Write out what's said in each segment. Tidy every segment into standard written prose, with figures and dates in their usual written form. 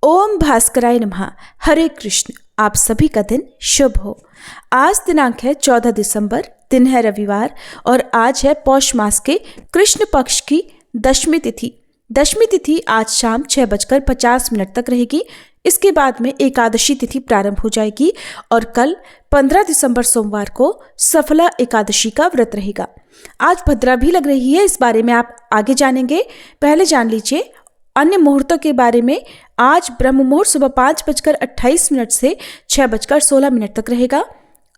ओम भास्कराय नमः। हरे कृष्ण। आप सभी का दिन शुभ हो। आज दिनांक है 14 दिसंबर, दिन है रविवार और आज है पौष मास के कृष्ण पक्ष की दशमी तिथि। दशमी तिथि आज शाम 6:50 तक रहेगी। इसके बाद में एकादशी तिथि प्रारंभ हो जाएगी और कल 15 दिसंबर सोमवार को सफला एकादशी का व्रत रहेगा। आज भद्रा भी लग रही है, इस बारे में आप आगे जानेंगे। पहले जान लीजिए अन्य मुहूर्तों के बारे में। आज ब्रह्म मुहूर्त सुबह 5:28 से 6:16 तक रहेगा।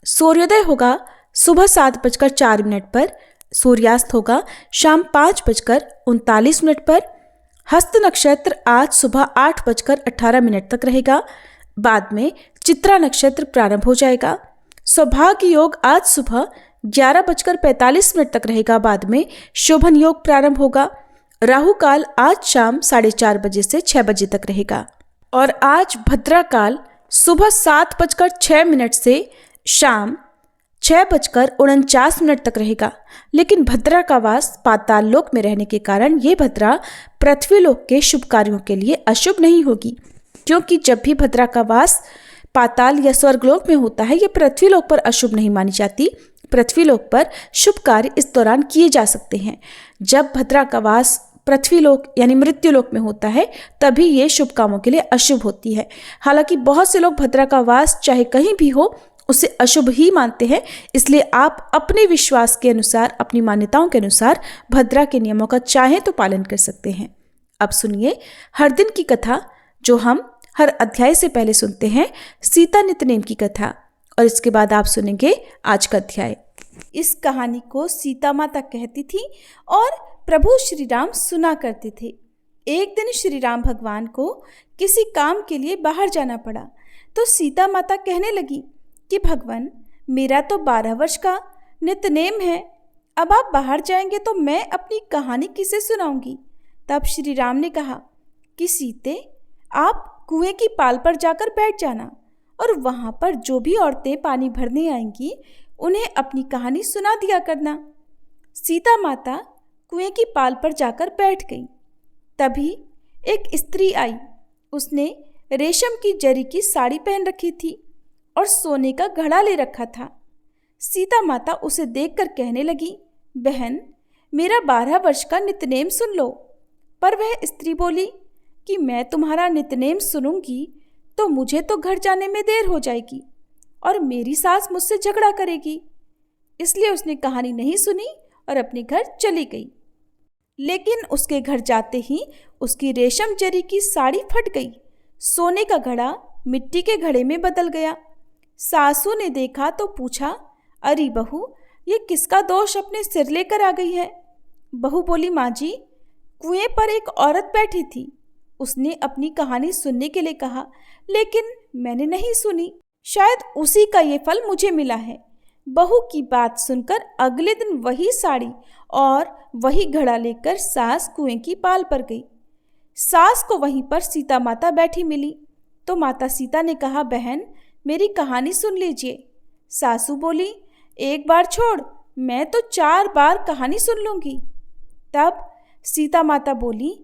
सूर्योदय होगा सुबह 7:04 पर। सूर्यास्त होगा शाम 5:39 पर। हस्त नक्षत्र आज सुबह 8:18 तक रहेगा। बाद में चित्रा नक्षत्र प्रारंभ हो जाएगा। सौभाग्य योग आज सुबह 11:45 तक रहेगा। बाद में शोभन योग प्रारंभ होगा। राहु काल आज शाम 4:30 बजे से 6 बजे तक रहेगा और आज भद्रा काल सुबह 7:06 से शाम 6:49 तक रहेगा। लेकिन भद्रा का वास पाताल लोक में रहने के कारण ये भद्रा पृथ्वी लोक के शुभ कार्यों के लिए अशुभ नहीं होगी, क्योंकि जब भी भद्रा का वास पाताल या स्वर्गलोक में होता है, ये पृथ्वी लोक पर अशुभ नहीं मानी जाती। पृथ्वी लोक पर शुभ कार्य इस दौरान किए जा सकते हैं। जब भद्रा का वास पृथ्वी लोक यानी मृत्यु लोक में होता है, तभी ये शुभ कामों के लिए अशुभ होती है। हालांकि बहुत से लोग भद्रा का वास चाहे कहीं भी हो उसे अशुभ ही मानते हैं, इसलिए आप अपने विश्वास के अनुसार, अपनी मान्यताओं के अनुसार भद्रा के नियमों का चाहें तो पालन कर सकते हैं। अब सुनिए हर दिन की कथा, जो हम हर अध्याय से पहले सुनते हैं, सीता नित्यनेम की कथा, और इसके बाद आप सुनेंगे आज का अध्याय। इस कहानी को सीता माता कहती थी और प्रभु श्री राम सुना करते थे। एक दिन श्री राम भगवान को किसी काम के लिए बाहर जाना पड़ा, तो सीता माता कहने लगी कि भगवान, मेरा तो 12 वर्ष का नित्यनेम है, अब आप बाहर जाएंगे तो मैं अपनी कहानी किसे सुनाऊंगी। तब श्री राम ने कहा कि सीते, आप कुएं की पाल पर जाकर बैठ जाना और वहाँ पर जो भी औरतें पानी भरने आएंगी उन्हें अपनी कहानी सुना दिया करना। सीता माता कुएं की पाल पर जाकर बैठ गई। तभी एक स्त्री आई। उसने रेशम की जरी की साड़ी पहन रखी थी और सोने का घड़ा ले रखा था। सीता माता उसे देखकर कहने लगी, बहन, मेरा 12 वर्ष का नित्यनेम सुन लो। पर वह स्त्री बोली कि मैं तुम्हारा नित्यनेम सुनूंगी तो मुझे तो घर जाने में देर हो जाएगी और मेरी सास मुझसे झगड़ा करेगी। इसलिए उसने कहानी नहीं सुनी और अपने घर चली गई। लेकिन उसके घर जाते ही उसकी रेशम जरी की साड़ी फट गई। सोने का घड़ा मिट्टी के घड़े में बदल गया। सासू ने देखा तो पूछा, अरे बहू, ये किसका दोष अपने सिर लेकर आ गई है। बहू बोली, माँ जी, कुएं पर एक औरत बैठी थी। उसने अपनी कहानी सुनने के लिए कहा, लेकिन मैंने नहीं सुनी। शायद उसी का ये फल मुझे मिला है। बहू की बात सुनकर अगले दिन वही साड़ी और वही घड़ा लेकर सास कुएं की पाल पर गई। सास को वहीं पर सीता माता बैठी मिली तो माता सीता ने कहा, बहन, मेरी कहानी सुन लीजिए। सासू बोली, एक बार छोड़, मैं तो 4 बार कहानी सुन लूंगी। तब सीता माता बोली,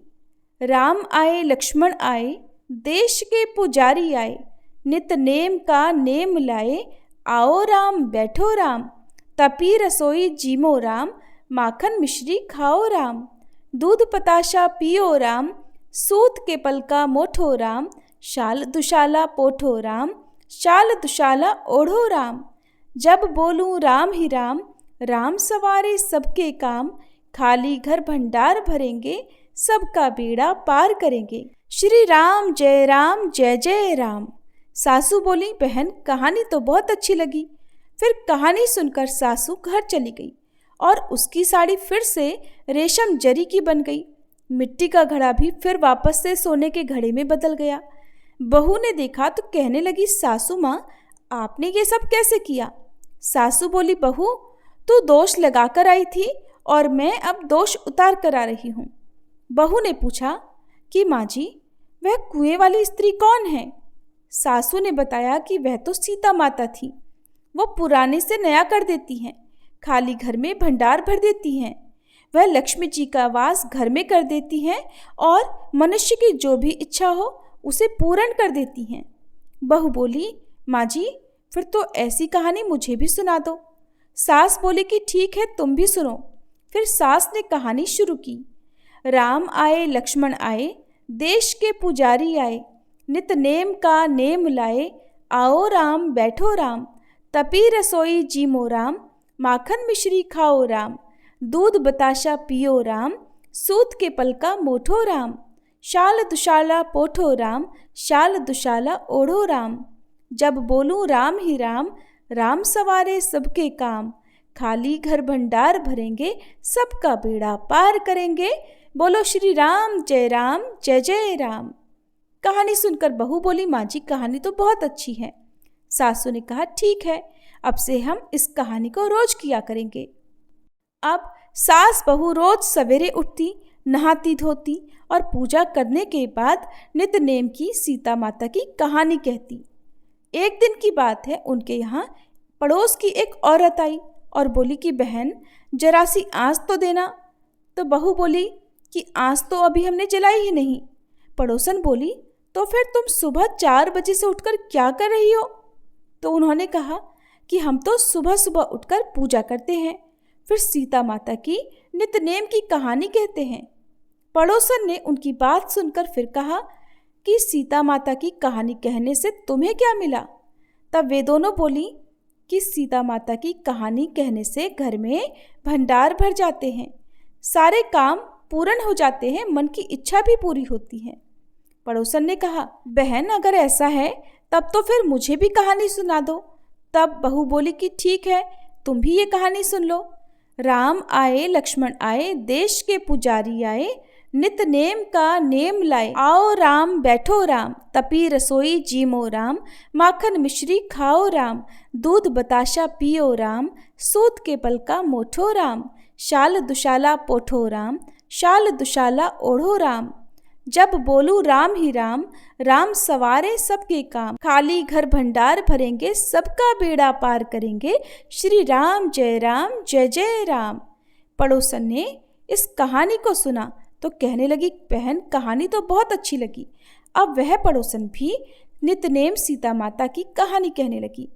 राम आए लक्ष्मण आए, देश के पुजारी आए, नित नेम का नेम लाए, आओ राम बैठो राम, तपी रसोई जीमो राम, माखन मिश्री खाओ राम, दूध पताशा पियो राम, सूत के पलका मोठो राम, शाल दुशाला पोठो राम, शाल दुशाला ओढ़ो राम, जब बोलूं राम ही राम, राम सवारे सबके काम, खाली घर भंडार भरेंगे, सबका बेड़ा पार करेंगे, श्री राम जय जय राम। सासू बोली, बहन, कहानी तो बहुत अच्छी लगी। फिर कहानी सुनकर सासू घर चली गई और उसकी साड़ी फिर से रेशम जरी की बन गई। मिट्टी का घड़ा भी फिर वापस से सोने के घड़े में बदल गया। बहू ने देखा तो कहने लगी, सासू माँ, आपने ये सब कैसे किया। सासू बोली, बहू, तू दोष लगा कर आई थी और मैं अब दोष उतार कर आ रही हूँ। बहू ने पूछा कि माँ जी, वह कुएं वाली स्त्री कौन है। सासू ने बताया कि वह तो सीता माता थी। वो पुराने से नया कर देती हैं, खाली घर में भंडार भर देती हैं। वह लक्ष्मी जी का वास घर में कर देती हैं और मनुष्य की जो भी इच्छा हो उसे पूर्ण कर देती हैं। बहू बोली, माँ जी फिर तो ऐसी कहानी मुझे भी सुना दो। सास बोली कि ठीक है, तुम भी सुनो। फिर सास ने कहानी शुरू की। राम आए लक्ष्मण आए, देश के पुजारी आए, नित नेम का नेम लाए, आओ राम बैठो राम, तपी रसोई जीमो राम, माखन मिश्री खाओ राम, दूध बताशा पियो राम, सूत के पल का मोठो राम, शाल दुशाला पोठो राम, शाल दुशाला ओढ़ो राम। जब बोलूं राम ही राम, राम सवारे सबके काम, खाली घर भंडार भरेंगे, सबका बेड़ा पार करेंगे, बोलो श्री राम जय जय राम। कहानी सुनकर बहू बोली, माँ जी कहानी तो बहुत अच्छी है। सासू ने कहा, ठीक है, अब से हम इस कहानी को रोज किया करेंगे। अब सास बहू रोज सवेरे उठती, नहाती धोती और पूजा करने के बाद नित नेम की सीता माता की कहानी कहती। एक दिन की बात है, उनके यहाँ पड़ोस की एक औरत आई और बोली कि बहन जरा सी आँच तो देना। तो बहू बोली कि आँच तो अभी हमने जलाई ही नहीं। पड़ोसन बोली, तो फिर तुम सुबह 4 बजे से उठकर क्या कर रही हो? तो उन्होंने कहा कि हम तो सुबह सुबह उठकर पूजा करते हैं, फिर सीता माता की नितनेम की कहानी कहते हैं। पड़ोसन ने उनकी बात सुनकर फिर कहा कि सीता माता की कहानी कहने से तुम्हें क्या मिला? तब वे दोनों बोली कि सीता माता की कहानी कहने से घर में भंडार भर जाते हैं, सारे काम पूर्ण हो जाते हैं, मन की इच्छा भी पूरी होती है। पड़ोसन ने कहा, बहन अगर ऐसा है तब तो फिर मुझे भी कहानी सुना दो। तब बहू बोली कि ठीक है, तुम भी ये कहानी सुन लो। राम आए लक्ष्मण आए, देश के पुजारी आए, नित नेम का नेम लाए, आओ राम बैठो राम, तपी रसोई जीमो राम, माखन मिश्री खाओ राम, दूध बताशा पियो राम, सूत के पल का मोठो राम, शाल दुशाला पोठो राम, शाल दुशाला ओढ़ो राम। जब बोलूं राम ही राम, राम सवारे सबके काम, खाली घर भंडार भरेंगे, सबका बेड़ा पार करेंगे, श्री राम जय जय राम। पड़ोसन ने इस कहानी को सुना तो कहने लगी, बहन कहानी तो बहुत अच्छी लगी। अब वह पड़ोसन भी नितनेम सीता माता की कहानी कहने लगी।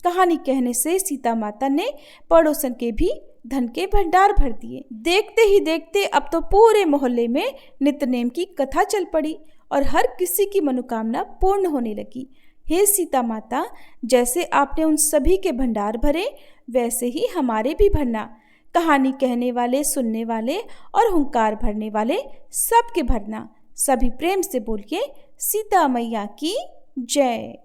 कहानी कहने से सीता माता ने पड़ोसन के भी धन के भंडार भर दिए। देखते ही देखते अब तो पूरे मोहल्ले में नितनेम की कथा चल पड़ी और हर किसी की मनोकामना पूर्ण होने लगी। हे सीता माता, जैसे आपने उन सभी के भंडार भरे, वैसे ही हमारे भी भरना। कहानी कहने वाले, सुनने वाले और हुंकार भरने वाले सबके भरना। सभी प्रेम से बोलिए, सीता मैया की जय।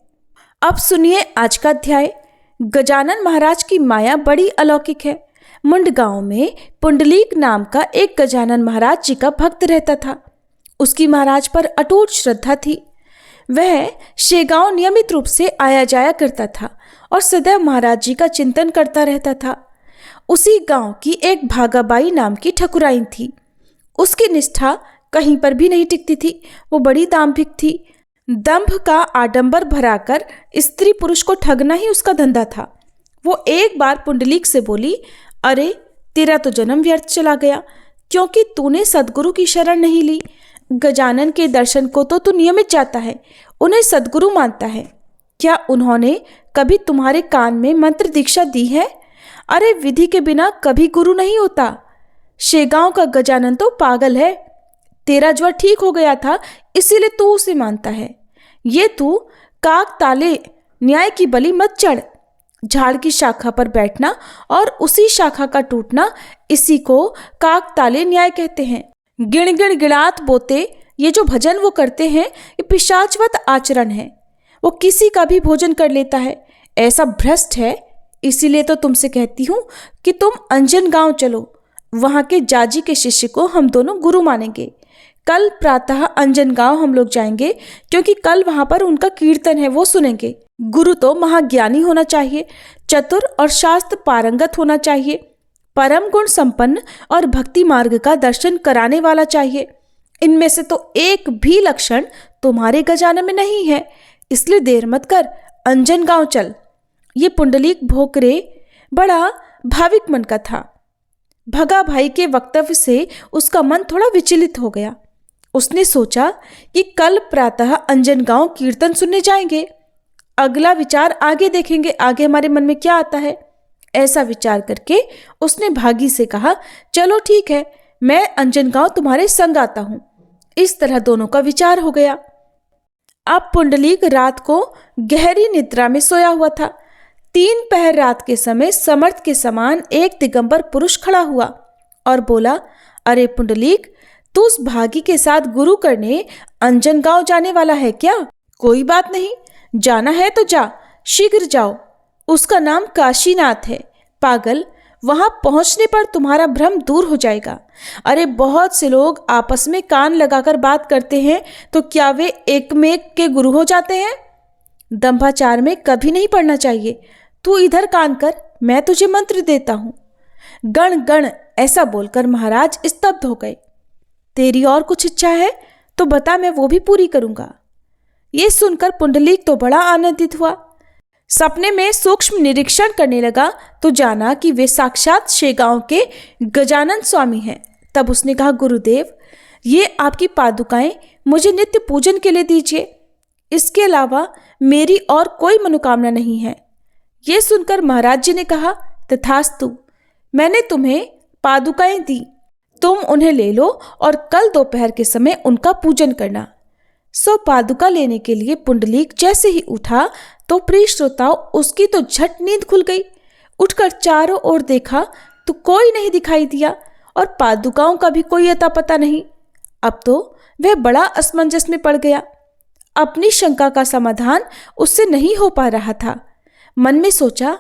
अब सुनिए आज का अध्याय। गजानन महाराज की माया बड़ी अलौकिक है। मुंड गांव में पुंडलीक नाम का एक गजानन महाराज जी का भक्त रहता था। उसकी महाराज पर अटूट श्रद्धा थी। वह शेगांव नियमित रूप से आया जाया करता था और सदैव महाराज जी का चिंतन करता रहता था। उसी गांव की एक भागाबाई नाम की ठकुराइन थी। उसकी निष्ठा कहीं पर भी नहीं टिकती थी। वो बड़ी दाम्भिक थी। दंभ का आडंबर भराकर स्त्री पुरुष को ठगना ही उसका धंधा था। वो एक बार पुंडलीक से बोली, अरे तेरा तो जन्म व्यर्थ चला गया, क्योंकि तूने सदगुरु की शरण नहीं ली। गजानन के दर्शन को तो तू नियमित जाता है, उन्हें सदगुरु मानता है। क्या उन्होंने कभी तुम्हारे कान में मंत्र दीक्षा दी है? अरे विधि के बिना कभी गुरु नहीं होता। शेगांव का गजानन तो पागल है। तेरा ज्वर ठीक हो गया था, इसीलिए तू उसे मानता है। ये तू काक ताले न्याय की बलि मत चढ़। झाड़ की शाखा पर बैठना और उसी शाखा का टूटना, इसी को काक ताले न्याय कहते हैं। गिण गिण गिड़ात बोते, ये जो भजन वो करते हैं, ये पिशाचवत आचरण है। वो किसी का भी भोजन कर लेता है, ऐसा भ्रष्ट है। इसीलिए तो तुमसे कहती हूँ कि तुम अंजन गांव चलो। वहाँ के जाजी के शिष्य को हम दोनों गुरु मानेंगे। कल प्रातः अंजन गांव हम लोग जाएंगे, क्योंकि कल वहाँ पर उनका कीर्तन है, वो सुनेंगे। गुरु तो महाज्ञानी होना चाहिए, चतुर और शास्त्र पारंगत होना चाहिए, परम गुण संपन्न और भक्ति मार्ग का दर्शन कराने वाला चाहिए। इनमें से तो एक भी लक्षण तुम्हारे गजानन में नहीं है। इसलिए देर मत कर, अंजन गांव चल। ये पुंडलीक भोकरे बड़ा भाविक मन का था। भगा भाई के वक्तव्य से उसका मन थोड़ा विचलित हो गया। उसने सोचा कि कल प्रातः अंजनगांव कीर्तन सुनने जाएंगे। अगला विचार आगे देखेंगे, आगे हमारे मन में क्या आता है। ऐसा विचार करके उसने भागी से कहा, चलो ठीक है, मैं अंजनगांव तुम्हारे संग आता हूं। इस तरह दोनों का विचार हो गया। अब पुंडलीक रात को गहरी निद्रा में सोया हुआ था। 3 पहर रात के समय समर्थ के समान एक दिगंबर पुरुष खड़ा हुआ और बोला, अरे पुंडलीक, तू उस भागी के साथ गुरु करने अंजनगांव जाने वाला है क्या? कोई बात नहीं, जाना है तो जा, शीघ्र जाओ। उसका नाम काशीनाथ है। पागल, वहां पहुंचने पर तुम्हारा भ्रम दूर हो जाएगा। अरे बहुत से लोग आपस में कान लगाकर बात करते हैं, तो क्या वे एकमेक के गुरु हो जाते हैं? दंभाचार में कभी नहीं पड़ना चाहिए। तू इधर कान कर, मैं तुझे मंत्र देता हूं। गण गण ऐसा बोलकर महाराज स्तब्ध हो गए। तेरी और कुछ इच्छा है तो बता, मैं वो भी पूरी करूंगा। ये सुनकर पुंडलीक तो बड़ा आनंदित हुआ। सपने में सूक्ष्म निरीक्षण करने लगा तो जाना कि वे साक्षात शेगांव के गजानन स्वामी हैं। तब उसने कहा, गुरुदेव, ये आपकी पादुकाएं मुझे नित्य पूजन के लिए दीजिए। इसके अलावा मेरी और कोई मनोकामना नहीं है। ये सुनकर महाराज जी ने कहा, तथास्तु, मैंने तुम्हें पादुकाएं दी, तुम उन्हें ले लो और कल दोपहर के समय उनका पूजन करना। सो पादुका लेने के लिए पुंडलीक जैसे ही उठा तो प्रिय श्रोताओं, उसकी तो झट नींद खुल गई। उठकर चारों ओर देखा तो कोई नहीं दिखाई दिया और पादुकाओं का भी कोई अता पता नहीं। अब तो वह बड़ा असमंजस में पड़ गया। अपनी शंका का समाधान उससे नहीं हो पा रहा था। मन में सोचा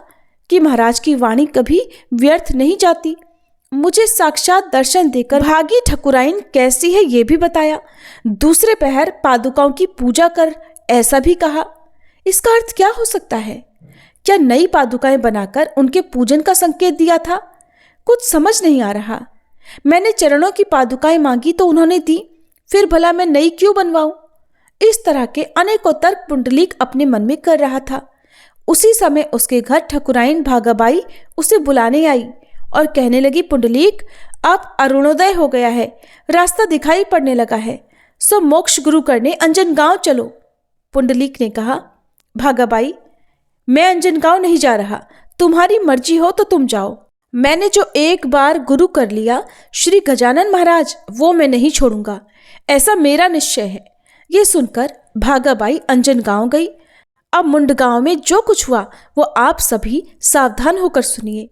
कि महाराज की वाणी कभी व्यर्थ नहीं जाती। मुझे साक्षात दर्शन देकर भागी ठकुराइन कैसी है ये भी बताया। दूसरे पहर पादुकाओं की पूजा कर ऐसा भी कहा। इसका अर्थ क्या हो सकता है? क्या नई पादुकाएं बनाकर उनके पूजन का संकेत दिया था? कुछ समझ नहीं आ रहा। मैंने चरणों की पादुकाएं मांगी तो उन्होंने दी, फिर भला मैं नई क्यों बनवाऊं? इस तरह के अनेकों तर्क पुंडलीक अपने मन में कर रहा था। उसी समय उसके घर ठकुराइन भागाबाई उसे बुलाने आई और कहने लगी, पुंडलीक, अब अरुणोदय हो गया है, रास्ता दिखाई पड़ने लगा है, सो मोक्ष गुरु करने अंजनगांव चलो। पुंडलीक ने कहा, भागाबाई, मैं अंजनगांव नहीं जा रहा, तुम्हारी मर्जी हो तो तुम जाओ। मैंने जो एक बार गुरु कर लिया श्री गजानन महाराज, वो मैं नहीं छोड़ूंगा, ऐसा मेरा निश्चय है। ये सुनकर भागाबाई अंजनगांव गई। अब मुंडगांव में जो कुछ हुआ वो आप सभी सावधान होकर सुनिए।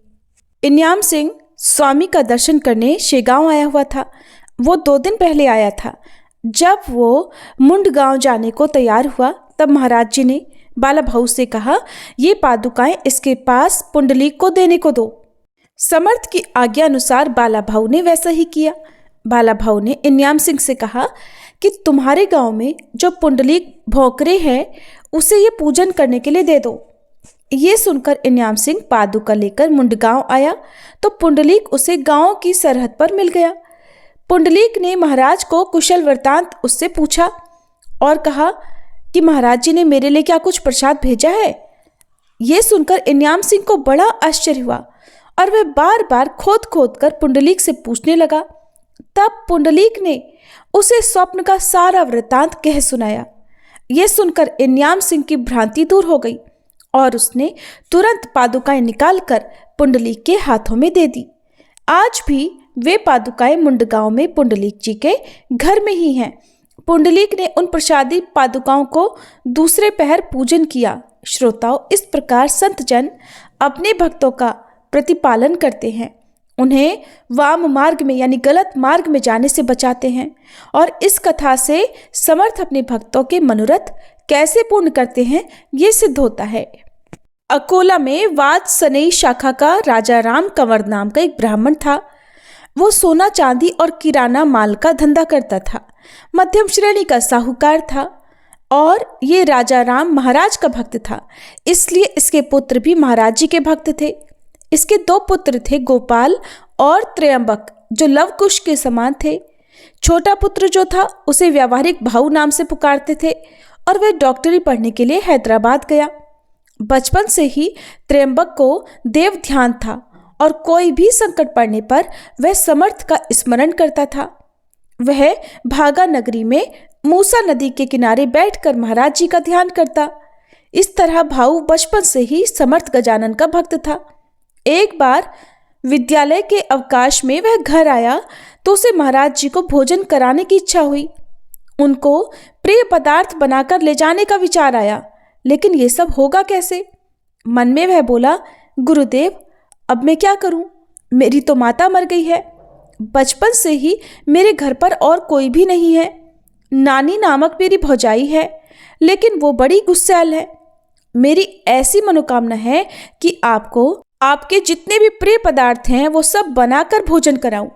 इन्याम सिंह स्वामी का दर्शन करने शेगांव आया हुआ था। वो 2 दिन पहले आया था। जब वो मुंडगांव जाने को तैयार हुआ तब महाराज जी ने बाला भाऊ से कहा, ये पादुकाएं इसके पास पुंडलीक को देने को दो। समर्थ की आज्ञा अनुसार बाला भाऊ ने वैसा ही किया। बाला भाऊ ने इन्याम सिंह से कहा कि तुम्हारे गांव में जो पुंडलीक भोकरे है उसे ये पूजन करने के लिए दे दो। ये सुनकर इन्याम सिंह पादुका लेकर मुंडगांव आया तो पुंडलीक उसे गांव की सरहद पर मिल गया। पुंडलीक ने महाराज को कुशल वृतांत उससे पूछा और कहा कि महाराज जी ने मेरे लिए क्या कुछ प्रसाद भेजा है। ये सुनकर इन्याम सिंह को बड़ा आश्चर्य हुआ और वह बार बार खोद खोद कर पुंडलीक से पूछने लगा। तब पुंडलीक ने उसे स्वप्न का सारा वृतांत कह सुनाया। यह सुनकर इन्याम सिंह की भ्रांति दूर हो गई और उसने तुरंत पादुकाएं निकालकर पुंडलीक के हाथों में दे दी। आज भी वे पादुकाएं मुंडगांव में पुंडलीक जी के घर में ही हैं। पुंडलीक ने उन प्रसादी पादुकाओं को दूसरे पहर पूजन किया। श्रोताओं, इस प्रकार संत जन अपने भक्तों का प्रतिपालन करते हैं, उन्हें वाम मार्ग में यानी गलत मार्ग में जाने से बचाते हैं और इस कथा से समर्थ अपने भक्तों के मनोरथ कैसे पूर्ण करते हैं ये सिद्ध होता है। अकोला में वाद सनई शाखा का राजा राम कंवर नाम का एक ब्राह्मण था। वो सोना चांदी और किराना माल का धंधा करता था। मध्यम श्रेणी का साहूकार था और ये राजा राम महाराज का भक्त था, इसलिए इसके पुत्र भी महाराज जी के भक्त थे। इसके 2 पुत्र थे, गोपाल और त्रयंबक, जो लवकुश के समान थे। छोटा पुत्र जो था उसे व्यावहारिक भाऊ नाम से पुकारते थे और वह डॉक्टरी पढ़ने के लिए हैदराबाद गया। बचपन से ही त्रयंबक को देव ध्यान था और कोई भी संकट पड़ने पर वह समर्थ का स्मरण करता था। वह भागा नगरी में मूसा नदी के किनारे बैठकर महाराज जी का ध्यान करता। इस तरह भाऊ बचपन से ही समर्थ गजानन का भक्त था। एक बार विद्यालय के अवकाश में वह घर आया तो उसे महाराज जी को भोजन कराने की इच्छा हुई। उनको प्रिय पदार्थ बनाकर ले जाने का विचार आया, लेकिन ये सब होगा कैसे? मन में वह बोला, गुरुदेव अब मैं क्या करूं? मेरी तो माता मर गई है। बचपन से ही मेरे घर पर और कोई भी नहीं है। नानी नामक मेरी भौजाई है, लेकिन वो बड़ी गुस्सैल है। मेरी ऐसी मनोकामना है कि आपको आपके जितने भी प्रिय पदार्थ हैं वो सब बनाकर भोजन कराऊं।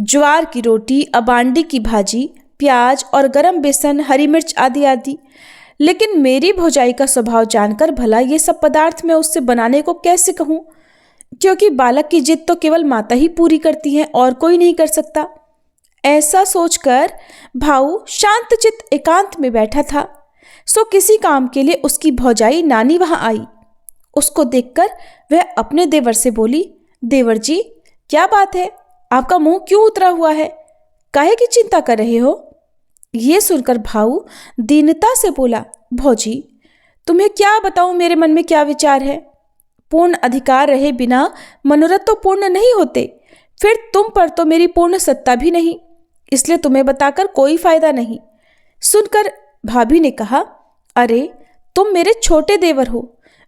ज्वार की रोटी, अबांडी की भाजी, प्याज और गरम बेसन, हरी मिर्च आदि आदि। लेकिन मेरी भौजाई का स्वभाव जानकर भला ये सब पदार्थ मैं उससे बनाने को कैसे कहूँ, क्योंकि बालक की जिद तो केवल माता ही पूरी करती है और कोई नहीं कर सकता। ऐसा सोचकर भाऊ शांतचित्त एकांत में बैठा था। सो किसी काम के लिए उसकी भौजाई नानी वहां आई। उसको देखकर वह अपने देवर से बोली, देवर जी क्या बात है, आपका मुंह क्यों उतरा हुआ है? काहे की चिंता कर रहे हो? ये सुनकर भाऊ दीनता से बोला, भौजी तुम्हें क्या बताऊं मेरे मन में क्या विचार है। पूर्ण अधिकार रहे बिना मनोरथ तो पूर्ण नहीं होते। फिर तुम पर तो मेरी पूर्ण सत्ता भी नहीं, इसलिए तुम्हें बताकर कोई फायदा नहीं। सुनकर भाभी ने कहा, अरे तुम मेरे छोटे देवर हो,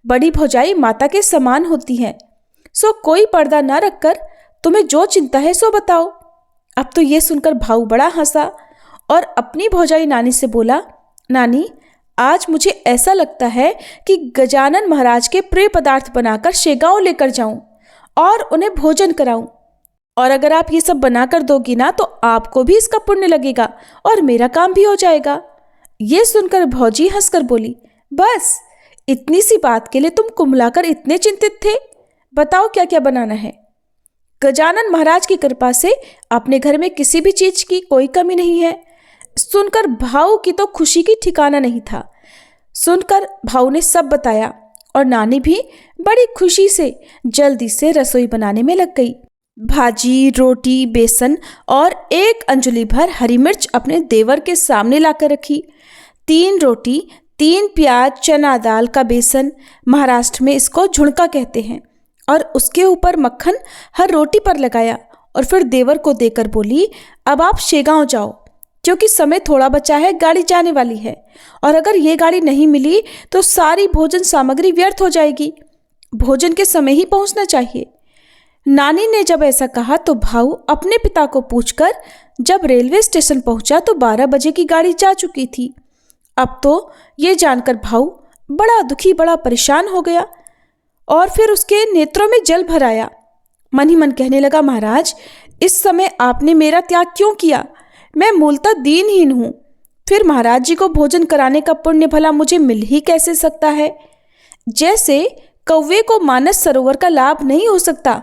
बड़ी भौजाई माता के समान होती है। सो कोई पर्दा ना रखकर तुम्हें जो चिंता है सो बताओ। अब तो ये सुनकर भाऊ बड़ा हंसा और अपनी भौजाई नानी से बोला, नानी आज मुझे ऐसा लगता है कि गजानन महाराज के प्रिय पदार्थ बनाकर शेगांव लेकर जाऊं और उन्हें भोजन कराऊं। और अगर आप ये सब बनाकर दोगी ना तो आपको भी इसका पुण्य लगेगा और मेरा काम भी हो जाएगा। ये सुनकर भौजी हंसकर बोली, बस इतनी सी बात के लिए तुम कुमलाकर इतने चिंतित थे? बताओ क्या क्या बनाना है। गजानन महाराज की कृपा से अपने घर में किसी भी चीज की कोई कमी नहीं है। सुनकर भाऊ की तो खुशी की ठिकाना नहीं था। सुनकर भाऊ ने सब बताया और नानी भी बड़ी खुशी से जल्दी से रसोई बनाने में लग गई। भाजी, रोटी, बेसन और 1 अंजुली भर हरी मिर्च अपने देवर के सामने लाकर रखी। 3 रोटी, 3 प्याज, चना दाल का बेसन, महाराष्ट्र में इसको झुणका कहते हैं, और उसके ऊपर मक्खन हर रोटी पर लगाया और फिर देवर को देकर बोली, अब आप शेगांव जाओ क्योंकि समय थोड़ा बचा है, गाड़ी जाने वाली है और अगर ये गाड़ी नहीं मिली तो सारी भोजन सामग्री व्यर्थ हो जाएगी। भोजन के समय ही पहुंचना चाहिए। नानी ने जब ऐसा कहा तो भाऊ अपने पिता को पूछकर जब रेलवे स्टेशन पहुंचा तो 12 बजे की गाड़ी जा चुकी थी। अब तो ये जानकर भाऊ बड़ा दुखी, बड़ा परेशान हो गया और फिर उसके नेत्रों में जल भर आया। मन ही मन कहने लगा, महाराज इस समय आपने मेरा त्याग क्यों किया? मैं मूलतः दीनहीन हूँ, फिर महाराज जी को भोजन कराने का पुण्य भला मुझे मिल ही कैसे सकता है? जैसे कौवे को मानस सरोवर का लाभ नहीं हो सकता,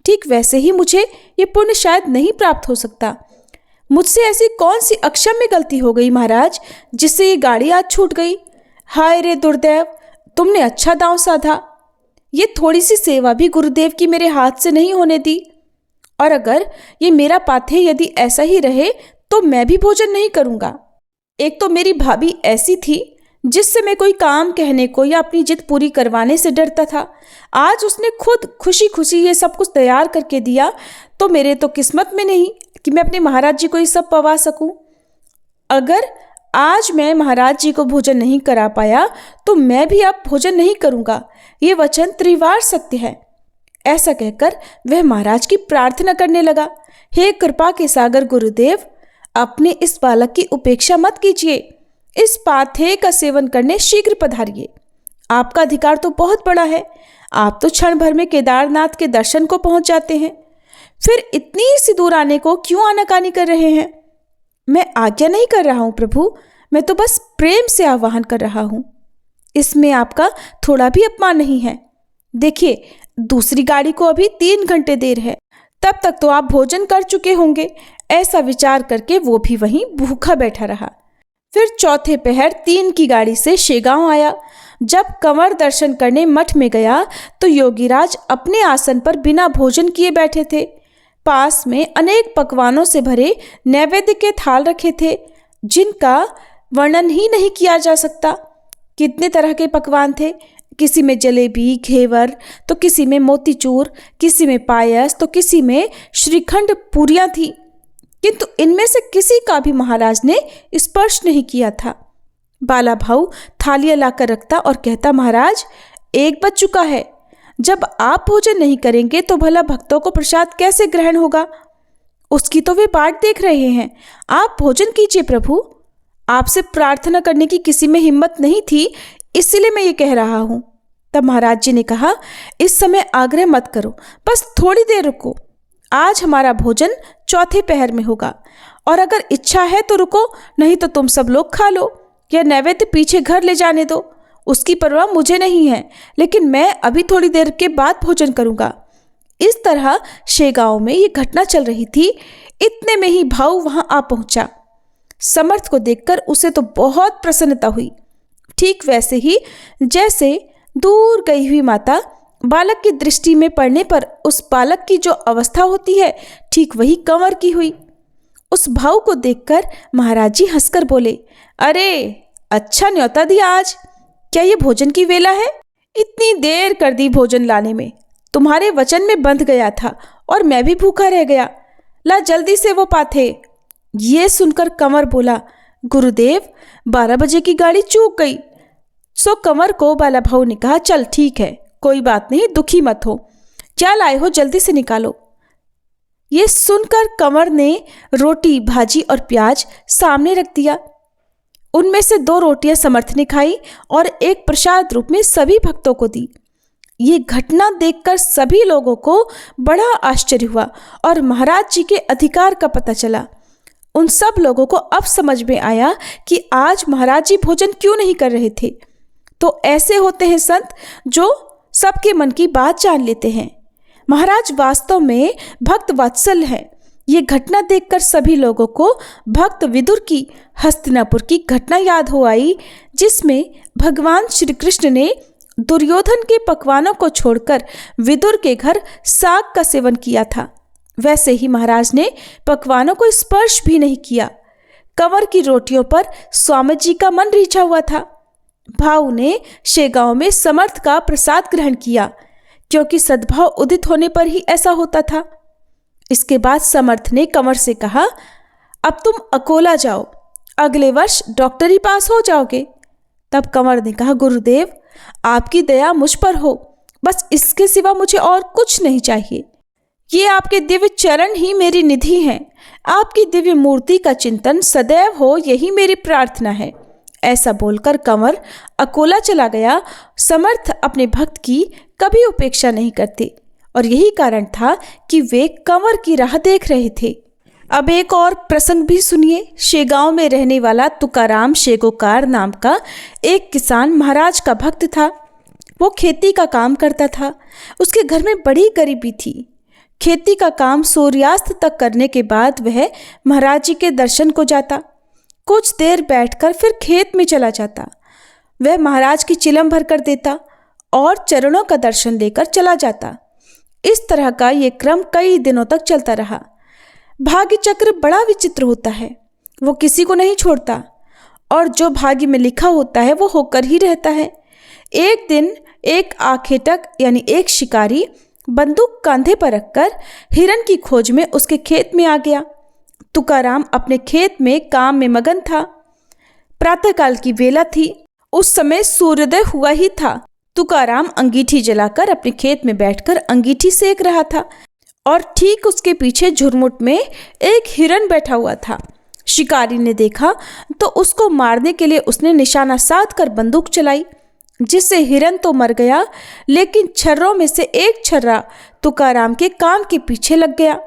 ठीक वैसे ही मुझे ये पुण्य शायद नहीं प्राप्त हो सकता। मुझसे ऐसी कौन सी अक्षम्य गलती हो गई महाराज जिससे ये गाड़ी आज छूट गई? हाय रे दुर्दैव, तुमने अच्छा दांव साधा। ये थोड़ी सी सेवा भी गुरुदेव की मेरे हाथ से नहीं होने दी, और अगर ये मेरा पाथे यदि ऐसा ही रहे तो मैं भी भोजन नहीं करूँगा। एक तो मेरी भाभी ऐसी थी जिससे मैं कोई काम कहने को या अपनी जिद पूरी करवाने से डरता था। आज उसने खुद खुशी खुशी ये सब कुछ तैयार करके दिया, तो मेरे तो किस्मत में नहीं कि मैं अपने महाराज जी को ये सब पवा सकूं। अगर आज मैं महाराज जी को भोजन नहीं करा पाया तो मैं भी अब भोजन नहीं करूँगा। ये वचन त्रिवार सत्य है। ऐसा कहकर वह महाराज की प्रार्थना करने लगा, हे कृपा के सागर गुरुदेव, अपने इस बालक की उपेक्षा मत कीजिए, इस पाथे का सेवन करने शीघ्र पधारिए। आपका अधिकार तो बहुत बड़ा है, आप तो क्षण भर में केदारनाथ के दर्शन को पहुंच जाते हैं, फिर इतनी सी दूर आने को क्यों आनाकानी कर रहे हैं? मैं आज्ञा नहीं कर रहा हूं प्रभु, मैं तो बस प्रेम से आह्वान कर रहा हूं। इसमें आपका थोड़ा भी अपमान नहीं है। देखिए दूसरी गाड़ी को अभी 3 घंटे देर है, तब तक तो आप भोजन कर चुके होंगे। ऐसा विचार करके वो भी वहीं भूखा बैठा रहा। फिर चौथे पहर 3 की गाड़ी से शेगांव आया। जब कंवर दर्शन करने मठ में गया तो योगीराज अपने आसन पर बिना भोजन किए बैठे थे। पास में अनेक पकवानों से भरे नैवेद्य के थाल रखे थे, जिनका वर्णन ही नहीं किया जा सकता। कितने तरह के पकवान थे, किसी में जलेबी, घेवर, तो किसी में मोतीचूर, किसी में पायस, तो किसी में श्रीखंड पूरियां थी, किंतु इनमें से किसी का भी महाराज ने स्पर्श नहीं किया था। बाला भाऊ थालियां लाकर रखता और कहता, महाराज 1 बज चुका है, जब आप भोजन नहीं करेंगे तो भला भक्तों को प्रसाद कैसे ग्रहण होगा? उसकी तो वे बाट देख रहे हैं। आप भोजन कीजिए प्रभु। आपसे प्रार्थना करने की किसी में हिम्मत नहीं थी, इसीलिए मैं ये कह रहा हूं। तब महाराज जी ने कहा, इस समय आग्रह मत करो, बस थोड़ी देर रुको। आज हमारा भोजन चौथे पहर में होगा, और अगर इच्छा है तो रुको, नहीं तो तुम सब लोग खा लो या नैवेद्य पीछे घर ले जाने दो। उसकी परवाह मुझे नहीं है, लेकिन मैं अभी थोड़ी देर के बाद भोजन करूंगा। इस तरह शेगांव में ये घटना चल रही थी। इतने में ही भाऊ वहां आ पहुंचा। समर्थ को देखकर उसे तो बहुत प्रसन्नता हुई, ठीक वैसे ही जैसे दूर गई हुई माता बालक की दृष्टि में पड़ने पर उस बालक की जो अवस्था होती है, ठीक वही कंवर की हुई। उस भाव को देखकर महाराज जी हंसकर बोले, अरे अच्छा न्योता दिया आज, क्या ये भोजन की वेला है? इतनी देर कर दी भोजन लाने में, तुम्हारे वचन में बंध गया था और मैं भी भूखा रह गया। ला जल्दी से वो पाथे। ये सुनकर कंवर बोला, गुरुदेव 12 बजे की गाड़ी चूक गई। सो कंवर को बाला भाऊ ने कहा, चल ठीक है, कोई बात नहीं, दुखी मत हो, क्या लाए हो जल्दी से निकालो। ये सुनकर कंवर ने रोटी, भाजी और प्याज सामने रख दिया। उनमें से 2 रोटियां समर्थ ने खाई और एक प्रसाद रूप में सभी भक्तों को दी। ये घटना देखकर सभी लोगों को बड़ा आश्चर्य हुआ और महाराज जी के अधिकार का पता चला। उन सब लोगों को अब समझ में आया कि आज महाराज जी भोजन क्यों नहीं कर रहे थे। तो ऐसे होते हैं संत जो सबके मन की बात जान लेते हैं। महाराज वास्तव में भक्त वात्सल हैं। ये घटना देखकर सभी लोगों को भक्त विदुर की हस्तिनापुर की घटना याद हो आई, जिसमें भगवान श्री कृष्ण ने दुर्योधन के पकवानों को छोड़कर विदुर के घर साग का सेवन किया था। वैसे ही महाराज ने पकवानों को स्पर्श भी नहीं किया। कंवर की रोटियों पर स्वामी जी का मन रीझा हुआ था। भाऊ ने शेगांव में समर्थ का प्रसाद ग्रहण किया, क्योंकि सद्भाव उदित होने पर ही ऐसा होता था। इसके बाद समर्थ ने कंवर से कहा, अब तुम अकोला जाओ, अगले वर्ष डॉक्टरी पास हो जाओगे। तब कंवर ने कहा, गुरुदेव आपकी दया मुझ पर हो, बस इसके सिवा मुझे और कुछ नहीं चाहिए। ये आपके दिव्य चरण ही मेरी निधि हैं। आपकी दिव्य मूर्ति का चिंतन सदैव हो, यही मेरी प्रार्थना है। ऐसा बोलकर कंवर अकोला चला गया। समर्थ अपने भक्त की कभी उपेक्षा नहीं करते, और यही कारण था कि वे कंवर की राह देख रहे थे। अब एक और प्रसंग भी सुनिए। शेगांव में रहने वाला तुकाराम शेगोकार नाम का एक किसान महाराज का भक्त था। वो खेती का काम करता था। उसके घर में बड़ी गरीबी थी। खेती का काम सूर्यास्त तक करने के बाद वह महाराज जी के दर्शन को जाता। कुछ देर बैठकर फिर खेत में चला जाता। वह महाराज की चिलम भर कर देता और चरणों का दर्शन लेकर चला जाता। इस तरह का ये क्रम कई दिनों तक चलता रहा। भाग्य चक्र बड़ा विचित्र होता है, वो किसी को नहीं छोड़ता, और जो भाग्य में लिखा होता है वो होकर ही रहता है। एक दिन एक आखेटक यानी एक शिकारी बंदूक कंधे पर रखकर हिरन की खोज में उसके खेत में आ गया। तुकाराम अपने खेत में काम में मगन था। प्रातःकाल की वेला थी। उस समय सूर्योदय हुआ ही था। तुकाराम अंगीठी जलाकर अपने खेत में बैठकर अंगीठी सेक रहा था, और ठीक उसके पीछे झुरमुट में एक हिरन बैठा हुआ था। शिकारी ने देखा तो उसको मारने के लिए उसने निशाना साध कर बंदूक चलाई, जिससे हिरन तो मर गया, लेकिन छर्रों में से एक छर्रा तुकाराम के कान के पीछे लग गया।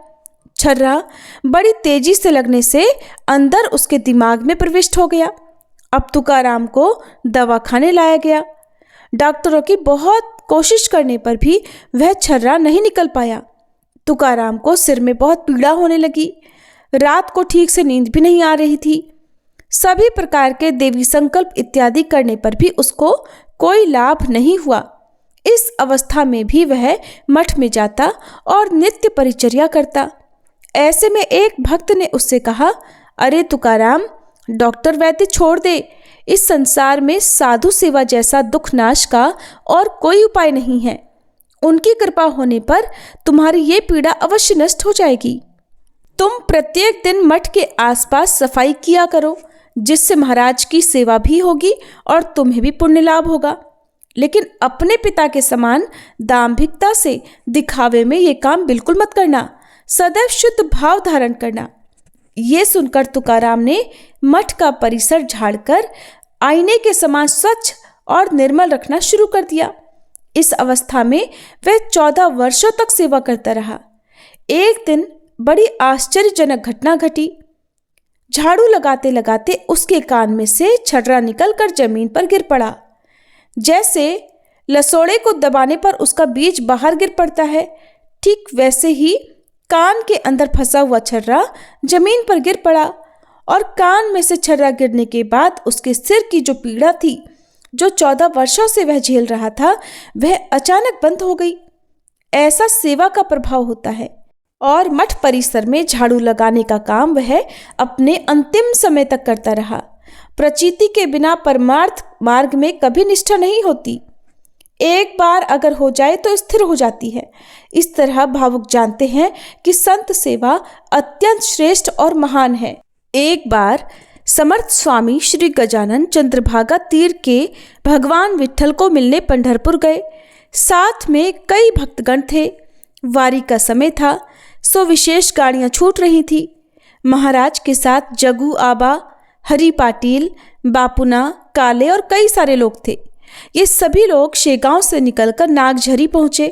छर्रा बड़ी तेजी से लगने से अंदर उसके दिमाग में प्रविष्ट हो गया। अब तुकाराम को दवाखाने लाया गया। डॉक्टरों की बहुत कोशिश करने पर भी वह छर्रा नहीं निकल पाया। तुकाराम को सिर में बहुत पीड़ा होने लगी। रात को ठीक से नींद भी नहीं आ रही थी। सभी प्रकार के देवी संकल्प इत्यादि करने पर भी उसको कोई लाभ नहीं हुआ। इस अवस्था में भी वह मठ में जाता और नित्य परिचर्या करता। ऐसे में एक भक्त ने उससे कहा, अरे तुकाराम, डॉक्टर वैद्य छोड़ दे। इस संसार में साधु सेवा जैसा दुख नाश का और कोई उपाय नहीं है। उनकी कृपा होने पर तुम्हारी ये पीड़ा अवश्य नष्ट हो जाएगी। तुम प्रत्येक दिन मठ के आसपास सफाई किया करो, जिससे महाराज की सेवा भी होगी और तुम्हें भी पुण्य लाभ होगा। लेकिन अपने पिता के समान दाम्भिकता से दिखावे में ये काम बिल्कुल मत करना। सदैव शुद्ध भाव धारण करना। ये सुनकर तुकाराम ने मठ का परिसर झाड़कर आईने के समान स्वच्छ और निर्मल रखना शुरू कर दिया। इस अवस्था में वह 14 वर्षों तक सेवा करता रहा। एक दिन बड़ी आश्चर्यजनक घटना घटी। झाड़ू लगाते लगाते उसके कान में से छर्रा निकलकर जमीन पर गिर पड़ा। जैसे लसोड़े को दबाने पर उसका बीज बाहर गिर पड़ता है, ठीक वैसे ही कान के अंदर फंसा हुआ छर्रा जमीन पर गिर पड़ा और कान में से छर्रा गिरने के बाद उसके सिर की जो पीड़ा थी, जो 14 वर्षों से वह झेल रहा था, वह अचानक बंद हो गई। ऐसा सेवा का प्रभाव होता है। और मठ परिसर में झाड़ू लगाने का काम वह अपने अंतिम समय तक करता रहा। प्रचिति के बिना परमार्थ मार्ग में कभी निष्ठा नहीं होती। एक बार अगर हो जाए तो स्थिर हो जाती है। इस तरह भावुक जानते हैं कि संत सेवा अत्यंत श्रेष्ठ और महान है। एक बार समर्थ स्वामी श्री गजानन चंद्रभागा तीर के भगवान विट्ठल को मिलने पंढरपुर गए। साथ में कई भक्तगण थे। वारी का समय था, सो विशेष गाड़ियां छूट रही थी। महाराज के साथ जगू आबा, हरि पाटिल, बापुना, काले और कई सारे लोग थे। ये सभी लोग शेगांव से निकलकर नागझरी पहुंचे।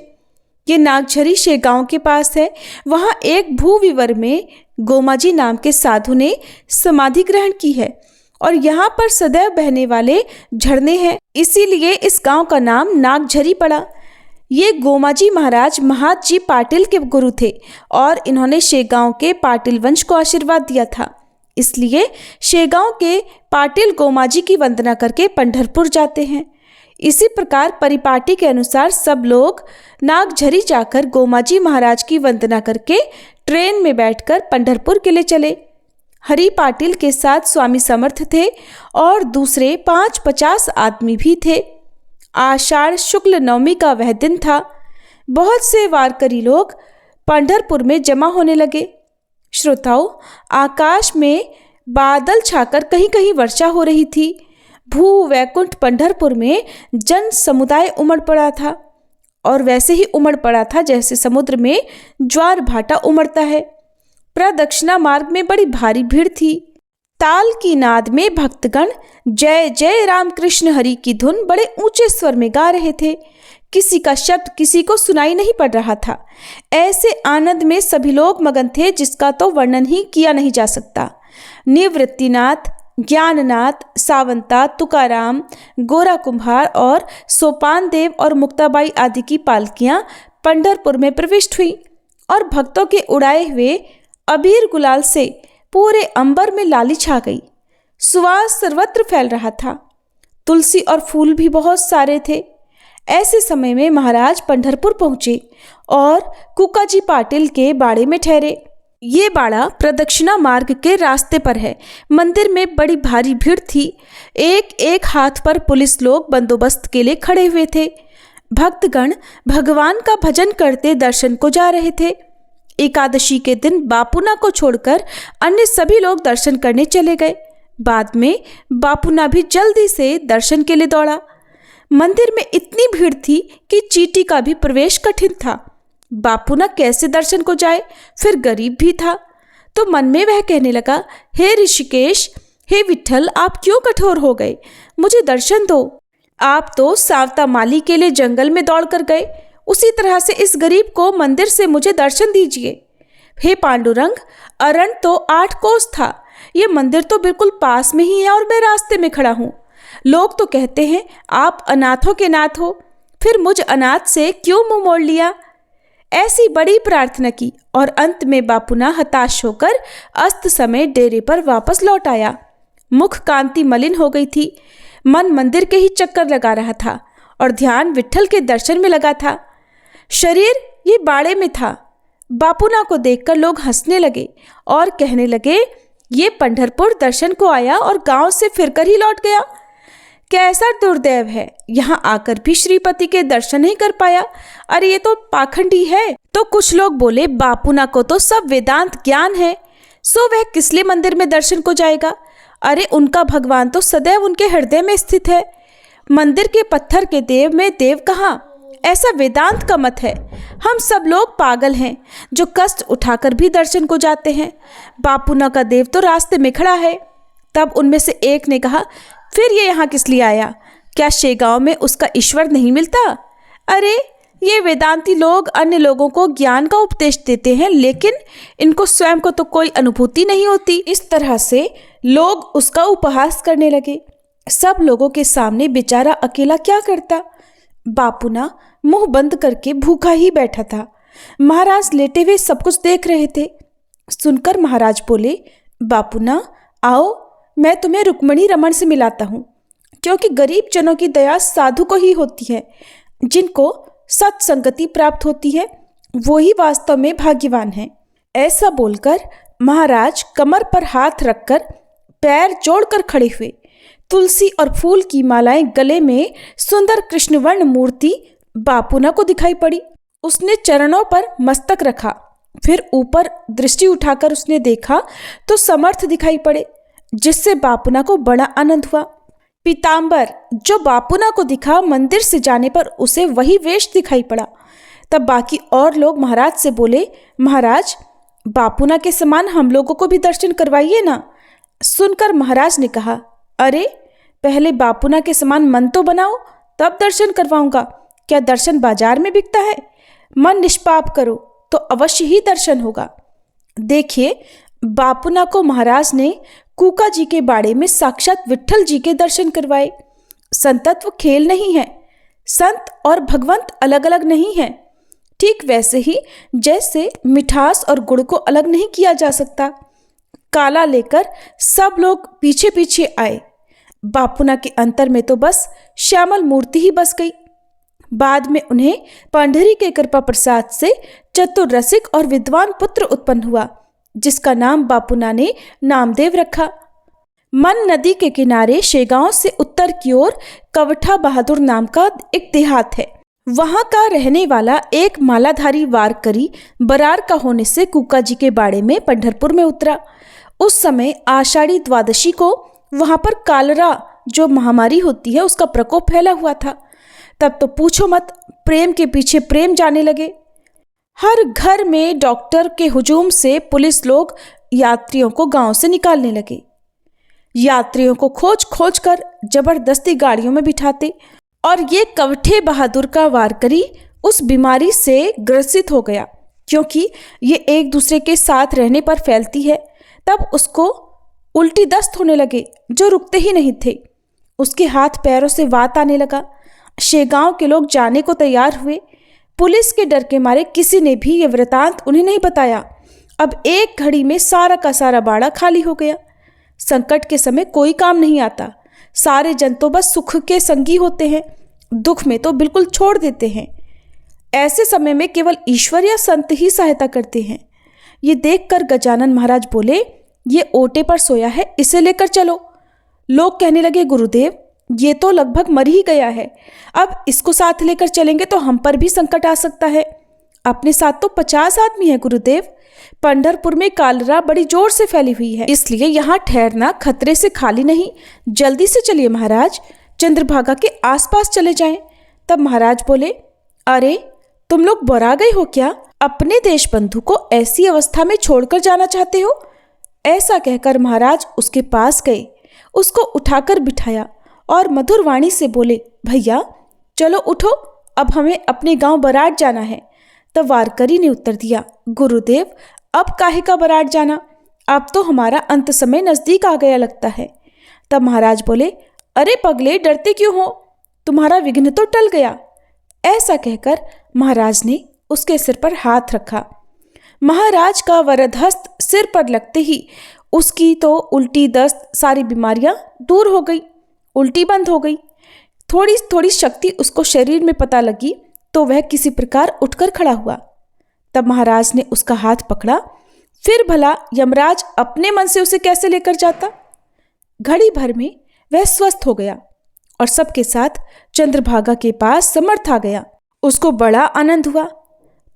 ये नागझरी शेगांव के पास है। वहाँ एक भूविवर में गोमाजी नाम के साधु ने समाधि ग्रहण की है और यहाँ पर सदैव बहने वाले झरने हैं, इसीलिए इस गांव का नाम नागझरी पड़ा। ये गोमाजी महाराज महात जी पाटिल के गुरु थे और इन्होंने शेगांव के पाटिल वंश को आशीर्वाद दिया था। इसलिए शेगांव के पाटिल गोमाजी की वंदना करके पंढरपुर जाते हैं। इसी प्रकार परिपाटी के अनुसार सब लोग नागझरी जाकर गोमाजी महाराज की वंदना करके ट्रेन में बैठकर पंढरपुर के लिए चले। हरि पाटिल के साथ स्वामी समर्थ थे और दूसरे 5-50 आदमी भी थे। आषाढ़ शुक्ल नवमी का वह दिन था। बहुत से वारकरी लोग पंढरपुर में जमा होने लगे। श्रोताओं, आकाश में बादल छाकर कहीं कहीं वर्षा हो रही थी। भू वैकुंठ पंढरपुर में जन समुदाय उमड़ पड़ा था और वैसे ही उमड़ पड़ा था जैसे समुद्र में ज्वार भाटा उमड़ता है। प्रदक्षिणा मार्ग में बड़ी भारी भीड़ थी। ताल की नाद में भक्तगण जय जय रामकृष्ण हरि की धुन बड़े ऊंचे स्वर में गा रहे थे। किसी का शब्द किसी को सुनाई नहीं पड़ रहा था। ऐसे आनंद में सभी लोग मगन थे जिसका तो वर्णन ही किया नहीं जा सकता। निवृत्तिनाथ, ज्ञाननाथ, सावंता, तुकाराम, गोरा कुम्हार और सोपान देव और मुक्ताबाई आदि की पालकियां पंढरपुर में प्रविष्ट हुई और भक्तों के उड़ाए हुए अबीर गुलाल से पूरे अंबर में लाली छा गई। सुवास सर्वत्र फैल रहा था। तुलसी और फूल भी बहुत सारे थे। ऐसे समय में महाराज पंढरपुर पहुंचे और कुकाजी पाटिल के बाड़े में ठहरे। ये बाड़ा प्रदक्षिणा मार्ग के रास्ते पर है। मंदिर में बड़ी भारी भीड़ थी। एक एक हाथ पर पुलिस लोग बंदोबस्त के लिए खड़े हुए थे। भक्तगण भगवान का भजन करते दर्शन को जा रहे थे। एकादशी के दिन बापुना को छोड़कर अन्य सभी लोग दर्शन करने चले गए। बाद में बापुना भी जल्दी से दर्शन के लिए दौड़ा। मंदिर में इतनी भीड़ थी कि चींटी का भी प्रवेश कठिन था। बापुना कैसे दर्शन को जाए, फिर गरीब भी था। तो मन में वह कहने लगा, हे ऋषिकेश, हे विट्ठल, आप क्यों कठोर हो गए? मुझे दर्शन दो। आप तो सावता माली के लिए जंगल में दौड़ कर गए, उसी तरह से इस गरीब को मंदिर से मुझे दर्शन दीजिए। हे पांडुरंग, अरण तो 8 कोस था। ये मंदिर तो बिल्कुल पास में ही है और मैं रास्ते में खड़ा हूँ। लोग तो कहते हैं आप अनाथों के नाथ हो, फिर मुझ अनाथ से क्यों मुंह मोड़ लिया? ऐसी बड़ी प्रार्थना की और अंत में बापुना हताश होकर अस्त समय डेरे पर वापस लौट आया। मुख कांति मलिन हो गई थी। मन मंदिर के ही चक्कर लगा रहा था और ध्यान विट्ठल के दर्शन में लगा था। शरीर ये बाड़े में था। बापूना को देखकर लोग हंसने लगे और कहने लगे, ये पंढरपुर दर्शन को आया और गांव से फिरकर ही लौट गया। कैसा दुर्दैव है, यहाँ आकर भी श्रीपति के दर्शन नहीं कर पाया। अरे ये तो पाखंडी है। तो कुछ लोग बोले, बापूना को तो सब वेदांत ज्ञान है, सो वह किसलिए मंदिर में दर्शन को जाएगा। अरे उनका भगवान तो सदैव उनके हृदय में स्थित है। मंदिर के पत्थर के देव में देव कहाँ, ऐसा वेदांत का मत है। हम सब लोग पागल हैं जो कष्ट उठाकर भी दर्शन को जाते हैं। बापूना का देव तो रास्ते में खड़ा है। तब उनमें से एक ने कहा, फिर ये यहाँ किस लिए आया? क्या शेगांव में उसका ईश्वर नहीं मिलता? अरे ये वेदांती लोग अन्य लोगों को ज्ञान का उपदेश देते हैं, लेकिन इनको स्वयं को तो कोई अनुभूति नहीं होती। इस तरह से लोग उसका उपहास करने लगे। सब लोगों के सामने बेचारा अकेला क्या करता। बापूना मुंह बंद करके भूखा ही बैठा था। महाराज लेटे हुए सब कुछ देख रहे थे। सुनकर महाराज बोले, बापूना आओ, मैं तुम्हें रुक्मिणी रमन से मिलाता हूँ, क्योंकि गरीब जनों की दया साधु को ही होती है। जिनको सत्संगति प्राप्त होती है वो ही वास्तव में भाग्यवान है। ऐसा बोलकर महाराज कमर पर हाथ रखकर पैर जोड़कर खड़े हुए। तुलसी और फूल की मालाएं गले में सुंदर कृष्णवर्ण मूर्ति बापूना को दिखाई पड़ी। उसने चरणों पर मस्तक रखा, फिर ऊपर दृष्टि उठाकर उसने देखा तो समर्थ दिखाई पड़े, जिससे बापूना को बड़ा आनंद हुआ। पीतांबर जो बापूना को दिखा, मंदिर से जाने पर उसे वही वेश दिखाई पड़ा। तब बाकी और लोग महाराज से बोले, महाराज बापूना के समान हम लोगों को भी दर्शन करवाइए ना। सुनकर महाराज ने कहा, अरे पहले बापूना के समान मन तो बनाओ, तब दर्शन करवाऊंगा। क्या दर्शन बाजार में बिकता है? मन निष्पाप करो तो अवश्य ही दर्शन होगा। देखिए, बापूना को महाराज ने कूका जी के बाड़े में साक्षात विट्ठल जी के दर्शन करवाए। संतत्व खेल नहीं है। संत और भगवंत अलग अलग नहीं है। ठीक वैसे ही जैसे मिठास और गुड़ को अलग नहीं किया जा सकता। काला लेकर सब लोग पीछे पीछे आए। बापूना के अंतर में तो बस श्यामल मूर्ति ही बस गई। बाद में उन्हें पंढरी के कृपा प्रसाद से चतुर रसिक और विद्वान पुत्र उत्पन्न हुआ, जिसका नाम बापूना ने नामदेव रखा। मन नदी के किनारे शेगांव से उत्तर की ओर कवठा बहादुर नाम का एक देहात है। वहां का रहने वाला एक मालाधारी वारकरी बरार का होने से कूका जी के बाड़े में पंढरपुर में उतरा। उस समय आषाढ़ी द्वादशी को वहां पर कालरा जो महामारी होती है उसका प्रकोप फैला हुआ था। तब तो पूछो मत, प्रेम के पीछे प्रेम जाने लगे। हर घर में डॉक्टर के हुजूम से पुलिस लोग यात्रियों को गांव से निकालने लगे। यात्रियों को खोज खोज कर जबरदस्ती गाड़ियों में बिठाते, और ये कवठे बहादुर का वारकरी उस बीमारी से ग्रसित हो गया, क्योंकि ये एक दूसरे के साथ रहने पर फैलती है। तब उसको उल्टी दस्त होने लगे जो रुकते ही नहीं थे। उसके हाथ पैरों से वात आने लगा। शेगांव के लोग जाने को तैयार हुए। पुलिस के डर के मारे किसी ने भी ये वृतांत उन्हें नहीं बताया। अब एक घड़ी में सारा का सारा बाड़ा खाली हो गया। संकट के समय कोई काम नहीं आता। सारे जन तो बस सुख के संगी होते हैं, दुख में तो बिल्कुल छोड़ देते हैं। ऐसे समय में केवल ईश्वर या संत ही सहायता करते हैं। ये देखकर गजानन महाराज बोले, ये ओटे पर सोया है, इसे लेकर चलो। लोग कहने लगे, गुरुदेव ये तो लगभग मर ही गया है, अब इसको साथ लेकर चलेंगे तो हम पर भी संकट आ सकता है। अपने साथ तो 50 आदमी है गुरुदेव। पंढरपुर में कालरा बड़ी जोर से फैली हुई है, इसलिए यहाँ ठहरना खतरे से खाली नहीं। जल्दी से चलिए महाराज, चंद्रभागा के आसपास चले जाएं। तब महाराज बोले, अरे तुम लोग बौरा गए हो क्या? अपने देश बंधु को ऐसी अवस्था में छोड़कर जाना चाहते हो? ऐसा कहकर महाराज उसके पास गए, उसको उठाकर बिठाया और मधुर वाणी से बोले, भैया चलो उठो, अब हमें अपने गांव बराड़ जाना है। तब वारकरी ने उत्तर दिया, गुरुदेव अब काहे का बराड़ जाना, अब तो हमारा अंत समय नजदीक आ गया लगता है। तब महाराज बोले, अरे पगले डरते क्यों हो, तुम्हारा विघ्न तो टल गया। ऐसा कहकर महाराज ने उसके सिर पर हाथ रखा। महाराज का वरद हस्त सिर पर लगते ही उसकी तो उल्टी दस्त सारी बीमारियां दूर हो गई, उल्टी बंद हो गई। थोड़ी थोड़ी शक्ति उसको शरीर में पता लगी तो वह किसी प्रकार उठकर खड़ा हुआ। तब महाराज ने उसका हाथ पकड़ा। फिर भला यमराज अपने मन से उसे कैसे लेकर जाता। घड़ी भर में वह स्वस्थ हो गया और सबके साथ चंद्रभागा के पास समर्थ आ गया। उसको बड़ा आनंद हुआ।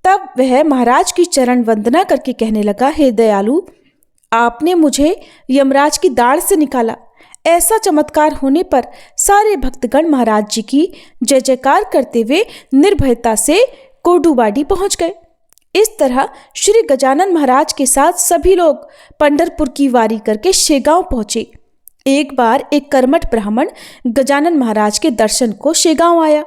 तब वह महाराज की चरण वंदना करके कहने लगा, हे दयालु, आपने मुझे यमराज की दाढ़ से निकाला। ऐसा चमत्कार होने पर सारे भक्तगण महाराज जी की जय जयकार करते हुए निर्भयता से कोडुबाडी पहुंच गए। इस तरह श्री गजानन महाराज के साथ सभी लोग पंढरपुर की वारी करके शेगांव पहुंचे। एक बार एक कर्मठ ब्राह्मण गजानन महाराज के दर्शन को शेगांव आया।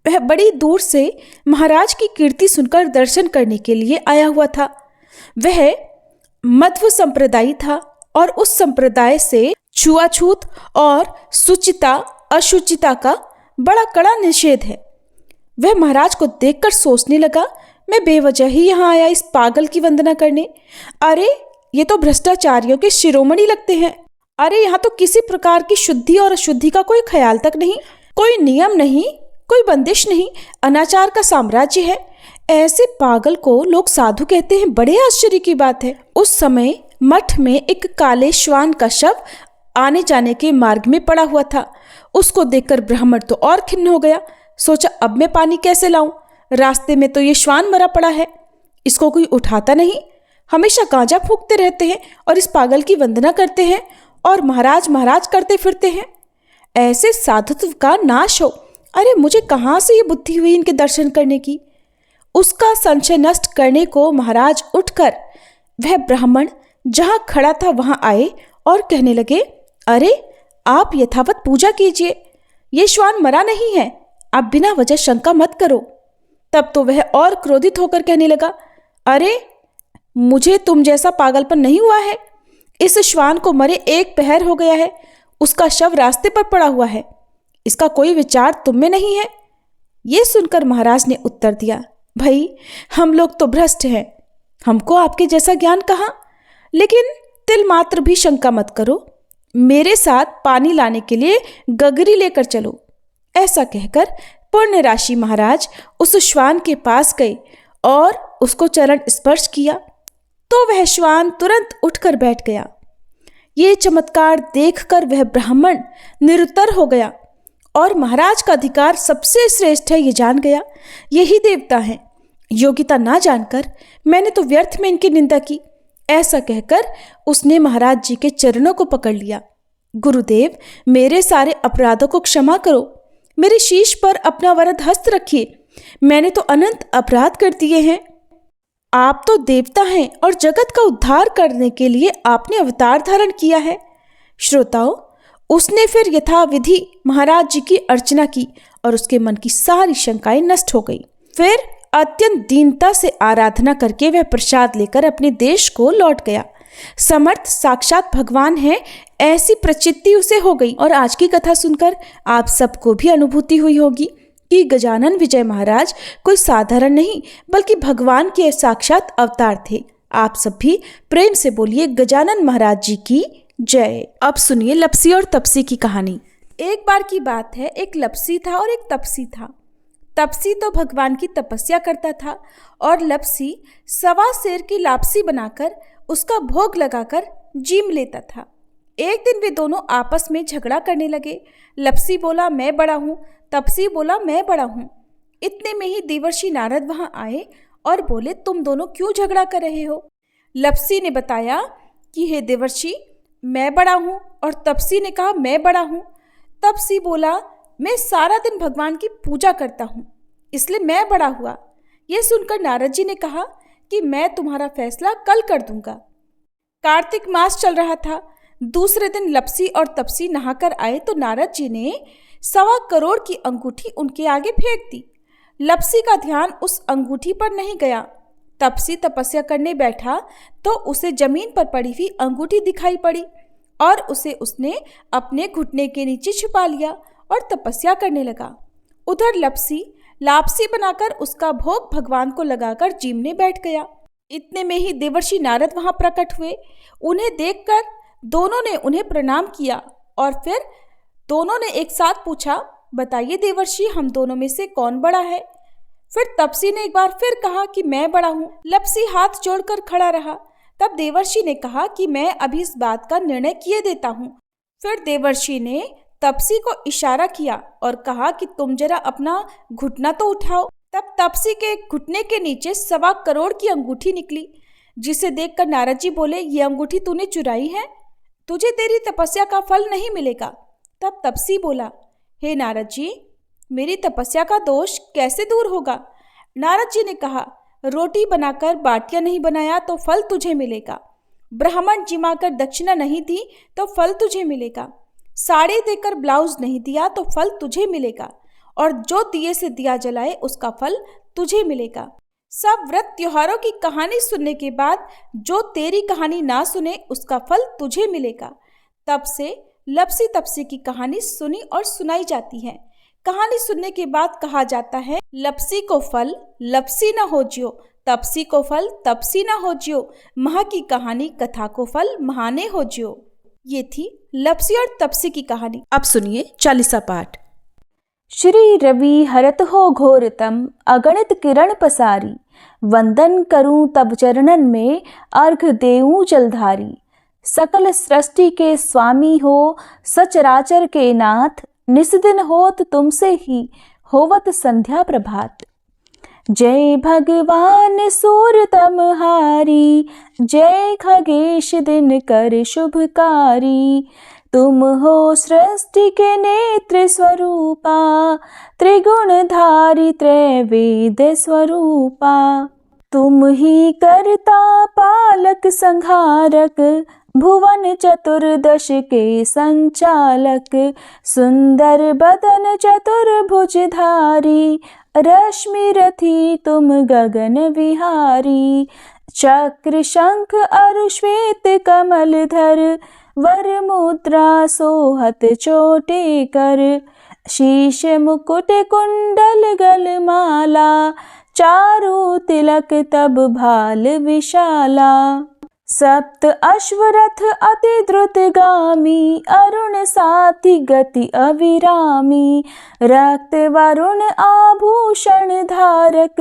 वह बड़ी दूर से महाराज की कीर्ति सुनकर दर्शन करने के लिए आया हुआ था। वह मध्व संप्रदायी था और उस संप्रदाय से छुआछूत और सुचिता अशुचिता का बड़ा कड़ा निषेध है। वह महाराज को देखकर सोचने लगा, मैं बेवजह ही यहाँ आया इस पागल की वंदना करने। अरे ये तो भ्रष्टाचारियों के शिरोमणि लगते हैं। अरे यहाँ तो किसी प्रकार की शुद्धि और अशुद्धि का कोई ख्याल तक नहीं, कोई नियम नहीं, कोई बंदिश नहीं, अनाचार का साम्राज्य है। ऐसे पागल को लोग साधु कहते हैं। बड़े आश्चर्य की बात है। उस समय मठ में एक काले श्वान का शव आने जाने के मार्ग में पड़ा हुआ था। उसको देखकर ब्राह्मण तो और खिन्न हो गया। सोचा, अब मैं पानी कैसे लाऊं? रास्ते में तो ये श्वान मरा पड़ा है, इसको कोई उठाता नहीं। हमेशा गांजा फूंकते रहते हैं और इस पागल की वंदना करते हैं और महाराज महाराज करते फिरते हैं। ऐसे साधुत्व का नाश हो। अरे मुझे कहाँ से ये बुद्धि हुई इनके दर्शन करने की। उसका संशय नष्ट करने को महाराज उठकर वह ब्राह्मण जहाँ खड़ा था वहाँ आए और कहने लगे, अरे आप यथावत पूजा कीजिए, ये श्वान मरा नहीं है, आप बिना वजह शंका मत करो। तब तो वह और क्रोधित होकर कहने लगा, अरे मुझे तुम जैसा पागलपन नहीं हुआ है। इस श्वान को मरे 1 पहर हो गया है, उसका शव रास्ते पर पड़ा हुआ है, इसका कोई विचार तुम में नहीं है। ये सुनकर महाराज ने उत्तर दिया, भाई हम लोग तो भ्रष्ट हैं, हमको आपके जैसा ज्ञान कहाँ। लेकिन तिल मात्र भी शंका मत करो, मेरे साथ पानी लाने के लिए गगरी लेकर चलो। ऐसा कहकर पुण्य राशि महाराज उस श्वान के पास गए और उसको चरण स्पर्श किया तो वह श्वान तुरंत उठकर बैठ गया। ये चमत्कार देखकर वह ब्राह्मण निरुत्तर हो गया और महाराज का अधिकार सबसे श्रेष्ठ है ये जान गया। यही देवता हैं। योग्यता ना जानकर मैंने तो व्यर्थ में इनकी निंदा की। ऐसा कहकर उसने महाराज जी के चरणों को पकड़ लिया। गुरुदेव, मेरे सारे अपराधों को क्षमा करो, मेरे शीश पर अपना वरद हस्त रखिए, मैंने तो अनंत अपराध कर दिए हैं। आप तो देवता हैं और जगत का उद्धार करने के लिए आपने अवतार धारण किया है। श्रोताओं, उसने फिर यथाविधि महाराज जी की अर्चना की और उसके मन की सारी शंकाएं नष्ट हो गई। फिर अत्यंत दीनता से आराधना करके वह प्रसाद लेकर अपने देश को लौट गया। समर्थ साक्षात भगवान है, ऐसी प्रचित्ति उसे हो गई। और आज की कथा सुनकर आप सबको भी अनुभूति हुई होगी कि गजानन विजय महाराज कोई साधारण नहीं बल्कि भगवान के साक्षात अवतार थे। आप सब भी प्रेम से बोलिए गजानन महाराज जी की जय। अब सुनिए लपसी और तपसी की कहानी। एक बार की बात है, एक लपसी था और एक तपसी था। तपसी तो भगवान की तपस्या करता था और लपसी 1.25 सेर की लापसी बनाकर उसका भोग लगाकर जीम लेता था। एक दिन वे दोनों आपस में झगड़ा करने लगे। लपसी बोला मैं बड़ा हूँ, तपसी बोला मैं बड़ा हूँ। इतने में ही देवर्षि नारद वहाँ आए और बोले तुम दोनों क्यों झगड़ा कर रहे हो। लपसी ने बताया कि हे देवर्षि मैं बड़ा हूँ, और तपसी ने कहा मैं बड़ा हूँ। तपसी बोला मैं सारा दिन भगवान की पूजा करता हूँ इसलिए मैं बड़ा हुआ। यह सुनकर नारद जी ने कहा कि मैं तुम्हारा फैसला कल कर दूंगा। कार्तिक मास चल रहा था। दूसरे दिन लपसी और तपसी नहाकर आए तो नारद जी ने 1.25 करोड़ की अंगूठी उनके आगे फेंक दी। लपसी का ध्यान उस अंगूठी पर नहीं गया। तपसी तपस्या करने बैठा तो उसे जमीन पर पड़ी हुई अंगूठी दिखाई पड़ी और उसे उसने अपने घुटने के नीचे छुपा लिया और तपस्या करने लगा। उधर लपसी लापसी बनाकर उसका भोग भगवान को लगाकर जीमने बैठ गया। इतने में ही देवर्षि नारद वहां प्रकट हुए। उन्हें देखकर दोनों ने उन्हें प्रणाम किया और फिर दोनों ने एक साथ पूछा बताइए देवर्षि हम दोनों में से कौन बड़ा है। फिर तपसी ने एक बार फिर कहा कि मैं बड़ा हूँ। लप्सी हाथ जोड़कर खड़ा रहा। तब देवर्षि ने कहा कि मैं अभी इस बात का निर्णय किए देता हूँ। फिर देवर्षि ने तपसी को इशारा किया और कहा कि तुम जरा अपना घुटना तो उठाओ। तब तपसी के घुटने के नीचे 1.25 करोड़ की अंगूठी निकली, जिसे देखकर नारद जी बोले, ये अंगूठी तूने चुराई है, तुझे तेरी तपस्या का फल नहीं मिलेगा। तब तपसी बोला, हे नारद जी, मेरी तपस्या का दोष कैसे दूर होगा? नारद जी ने कहा, रोटी बनाकर बाटियां नहीं बनाया तो फल तुझे मिलेगा, ब्राह्मण जिमाकर दक्षिणा नहीं दी तो फल तुझे मिलेगा, साड़ी देकर ब्लाउज नहीं दिया तो फल तुझे मिलेगा, और जो दिए से दिया जलाए उसका फल तुझे मिलेगा। सब व्रत त्योहारों की कहानी सुनने के बाद जो तेरी कहानी ना सुने उसका फल तुझे मिलेगा। तब से लप्सी तपसी की कहानी सुनी और सुनाई जाती है। कहानी सुनने के बाद कहा जाता है, लप्सी को फल लप्सी न हो जियो, तपसी को फल तपसी न हो जियो, महा की कहानी कथा को फल महाने हो जियो। ये थी लप्सी और तपसी की कहानी। अब सुनिए 40वां पाठ। श्री रवि हरत हो घोरतम, अगणित किरण पसारी, वंदन करूं तब चरणन में, अर्घ देऊं जलधारी। सकल सृष्टि के स्वामी हो, सचराचर के नाथ, निस्दिन होत तुमसे ही, होवत संध्या प्रभात। जय भगवान सूरतमहारी, जय खगेश दिन कर शुभकारी। तुम हो सृष्टि के नेत्र स्वरूपा, त्रिगुणधारी त्रैवेद स्वरूपा। तुम ही करता पालक संहारक, भुवन चतुर्दश के संचालक। सुंदर बदन चतुर्भुजधारी, रश्मि रथी तुम गगन विहारी। चक्र शंख अरु श्वेत कमल धर, वर मुद्रा सोहत चोटे कर। शीश मुकुट कुंडल गलमाला, चारु तिलक तब भाल विशाला। सप्त अश्वरथ अति द्रुतगामी, अरुण साथी गति अविरामी। रक्त वरुण आभूषण धारक,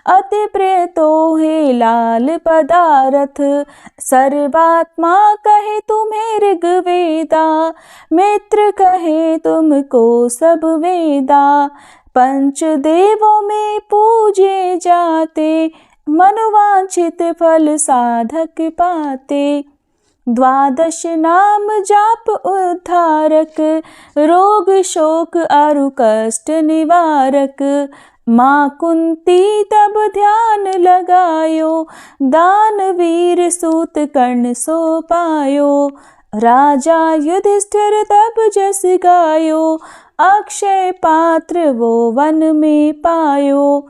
अति प्रिय तोहे लाल पदारथ। सर्वात्मा कहे तुम्हें ऋग्वेदा, मित्र कहे तुमको सब वेदा। पंच देवों में पूजे जाते, मनोवांछित फल साधक पाते। द्वादश नाम जाप उद्धारक, रोग शोक अरु कष्ट निवारक। माँ कुंती तब ध्यान लगायो, दानवीर सूत कर्ण सो पायो। राजा युधिष्ठिर तब जस गायो, अक्षय पात्र वो वन में पायो।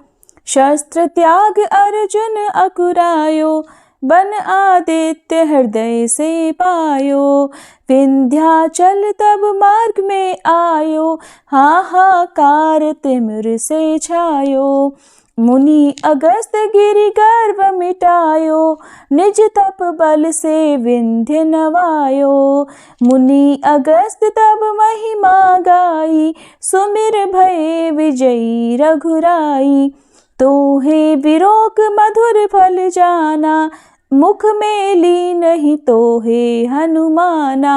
शस्त्र त्याग अर्जुन अकुरायो, बन आदित्य हृदय से पायो। विंध्याचल तब मार्ग में आयो, हाहाकार तिमिर से छायो। मुनि अगस्त गिरि गर्व मिटायो, निज तप बल से विंध्य नवायो। मुनि अगस्त तब महिमा गाई, सुमिर भये विजयी रघुराई। तोहे विरोक मधुर फल जाना, मुख में ली नहीं तोहे हनुमाना।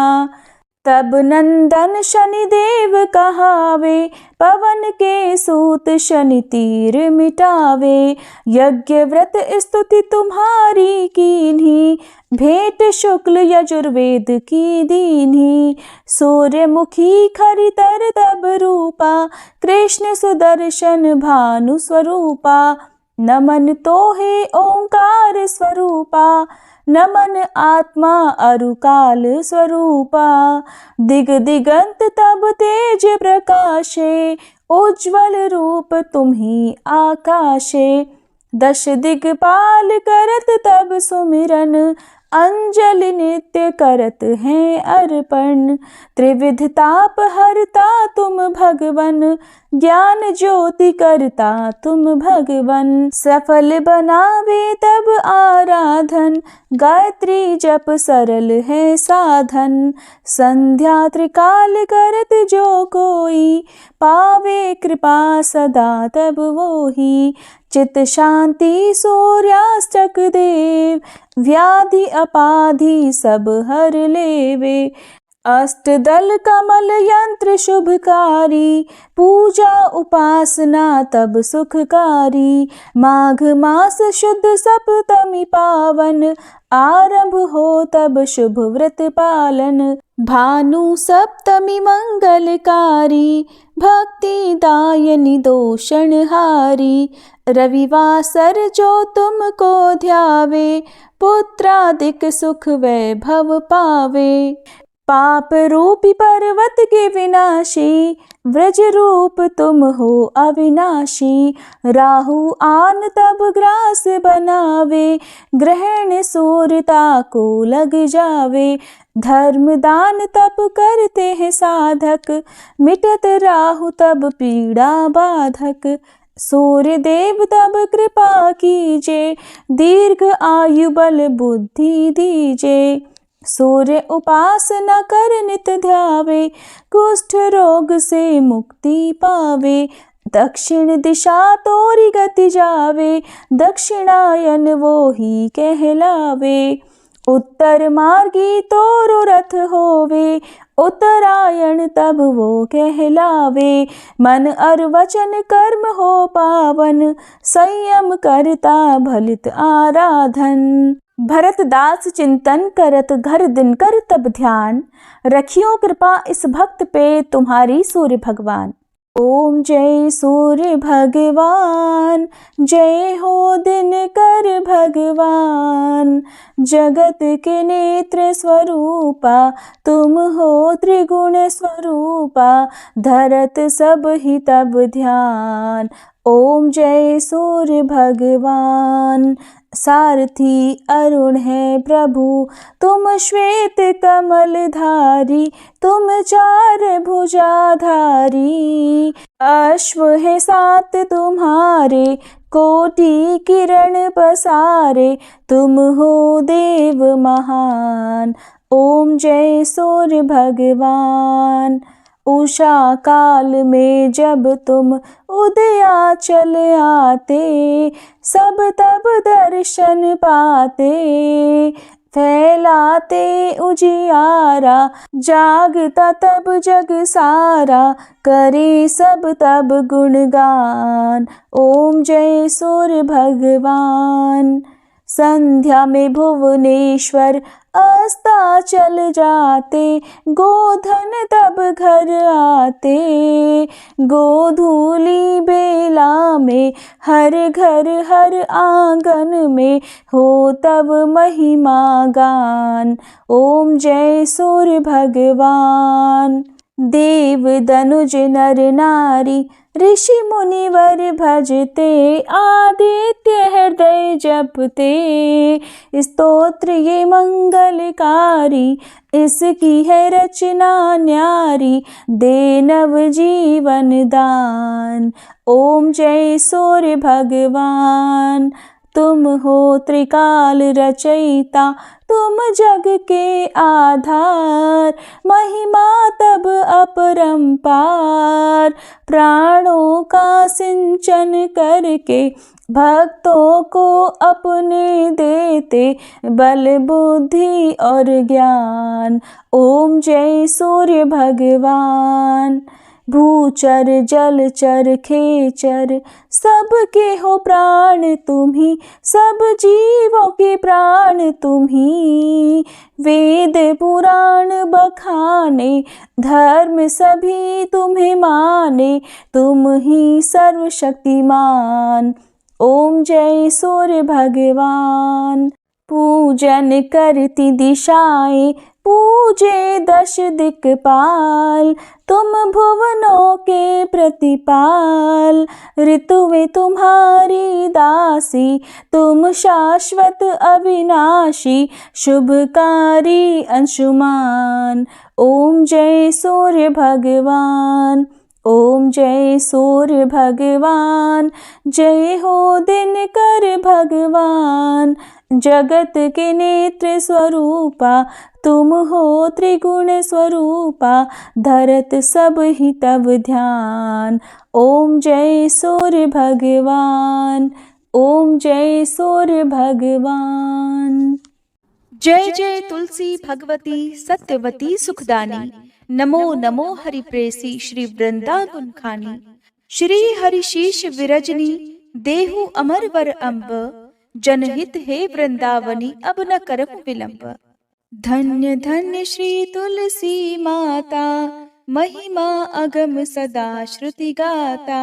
तब नंदन शनि देव कहावे, पवन के सूत शनि तीर मिटावे। यज्ञ व्रत स्तुति तुम्हारी कीन्ही, भेंट शुक्ल यजुर्वेद की दीन्ही। सूर्यमुखी खरितर तब रूपा, कृष्ण सुदर्शन भानु स्वरूपा। नमन तोहे ओंकार स्वरूपा, नमन आत्मा अरुकाल स्वरूपा। दिग दिगंत तब तेज प्रकाशे, उज्ज्वल रूप तुम्ही आकाशे। दश दिगपाल करत तब सुमिरन, अंजलि नित्य करत हैं अर्पण। त्रिविध ताप हरता तुम भगवन, ज्ञान ज्योति करता तुम भगवन। सफल बनावे तब आराधन, गायत्री जप सरल है साधन। संध्या त्रिकाल करत जो कोई, पावे कृपा सदा तब वोही। चित शांति सूर्यास्तक देव, व्याधि अपाधि सब हर लेवे। अष्टदल कमल यंत्र शुभकारी, पूजा उपासना तब सुखकारी। माघ मास शुद्ध सप्तमी पावन, आरंभ हो तब शुभ व्रत पालन। भानु सप्तमी मंगलकारी, भक्ति दायनी दोषणहारी। रविवासर जो तुमको ध्यावे, पुत्रादिक सुख वैभव पावे। पाप रूपी पर्वत के विनाशी, व्रज रूप तुम हो अविनाशी। राहु आन तब ग्रास बनावे, ग्रहण सूर्यता को लग जावे। धर्म दान तब करते हैं साधक, मिटत राहु तब पीड़ा बाधक। सूर्य देव तब कृपा कीजे, दीर्घ आयु बल बुद्धि दीजे। सूर्य उपासना कर नित ध्यावे, कुष्ठ रोग से मुक्ति पावे। दक्षिण दिशा तोरी गति जावे, दक्षिणायन वो ही कहलावे। उत्तर मार्गी तोरो रथ होवे, उत्तरायण तब वो कहलावे। मन और वचन कर्म हो पावन, संयम करता भलित आराधन। भरत दास चिंतन करत घर दिन कर तब ध्यान, रखियो कृपा इस भक्त पे तुम्हारी सूर्य भगवान। ओम जय सूर्य भगवान, जय हो दिनकर भगवान। जगत के नेत्र स्वरूपा, तुम हो त्रिगुण स्वरूपा। धरत सब ही तब ध्यान, ओम जय सूर्य भगवान। सारथी अरुण है प्रभु, तुम श्वेत कमल धारी। तुम चार भुजाधारी, अश्व है सात तुम्हारे। कोटि किरण पसारे, तुम हो देव महान। ओम जय सूर्य भगवान। उषा काल में जब तुम उदयाचल आते, सब तब दर्शन पाते। फैलाते उजियारा, जागता तब जग सारा। करे सब तब गुणगान, ओम जय सूर्य भगवान। संध्या में भुवनेश्वर अस्ताचल जाते, गोधन तब घर आते। गोधूली बेला में हर घर हर आंगन में, हो तब महिमा गान। ओम जय सूर्य भगवान। देव दनुज नर नारी, ऋषि मुनिवर भजते। आदित्य हृदय जपते, स्तोत्र ये मंगलकारी। इसकी है रचना न्यारी, दे नव जीवन दान। ओम जय सूर्य भगवान। तुम हो त्रिकाल रचयिता, तुम जग के आधार। महिमा तब अपरंपार, प्राणों का सिंचन करके। भक्तों को अपने देते, बल बुद्धि और ज्ञान। ओम जय सूर्य भगवान। भूचर जलचर खेचर, सबके हो प्राण तुम्ही। सब जीवों के प्राण तुम्ही। वेद पुराण बखाने, धर्म सभी तुम्हें माने। तुम ही सर्वशक्तिमान, ओम जय सूर्य भगवान। पूजन करती दिशाएं पूजे दश दिक्पाल, तुम भुवनों के प्रतिपाल। ऋतुएं तुम्हारी दासी, तुम शाश्वत अविनाशी, शुभकारी अंशुमान। ओम जय सूर्य भगवान, ओम जय सूर्य भगवान, जय हो दिनकर भगवान। जगत के नेत्र स्वरूपा, तुम हो त्रिगुण स्वरूपा, धरत सब ही तब ध्यान। ओम जय सूर्य भगवान, ओम जय सूर्य भगवान। जय जय तुलसी भगवती सत्यवती सुखदानी, नमो नमो हरि प्रेसी श्री वृंदा गुण खानी। श्री हरि शीश विरजनी, देहु अमर वर अम्ब, जनहित हे वृंदावनी अब न करहु विलंब। धन्य धन्य श्री तुलसी माता, महिमा अगम सदा श्रुति गाता।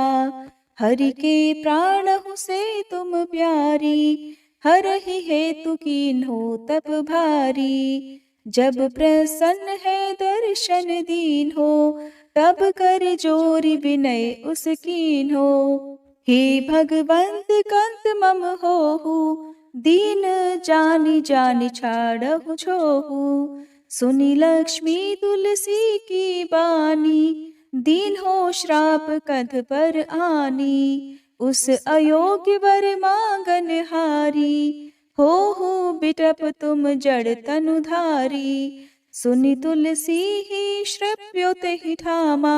हरि के प्राणहु से तुम प्यारी, हरहि हेतु कीन्हो तप भारी। जब प्रसन्न है दर्शन दीन्हो, तब कर जोरी विनय उस कीन्हो। हे भगवंत कंत मम होहु, दीन जानि जानि छाड़हु छोहु। सुनि लक्ष्मी तुलसी की बानी, दीन हो श्राप कध पर आनी। उस अयोग्य वर मांगन हारी, हो बिटप तुम जड़ तनुधारी। सुनि तुलसी ही श्रव्योत ही ठामा,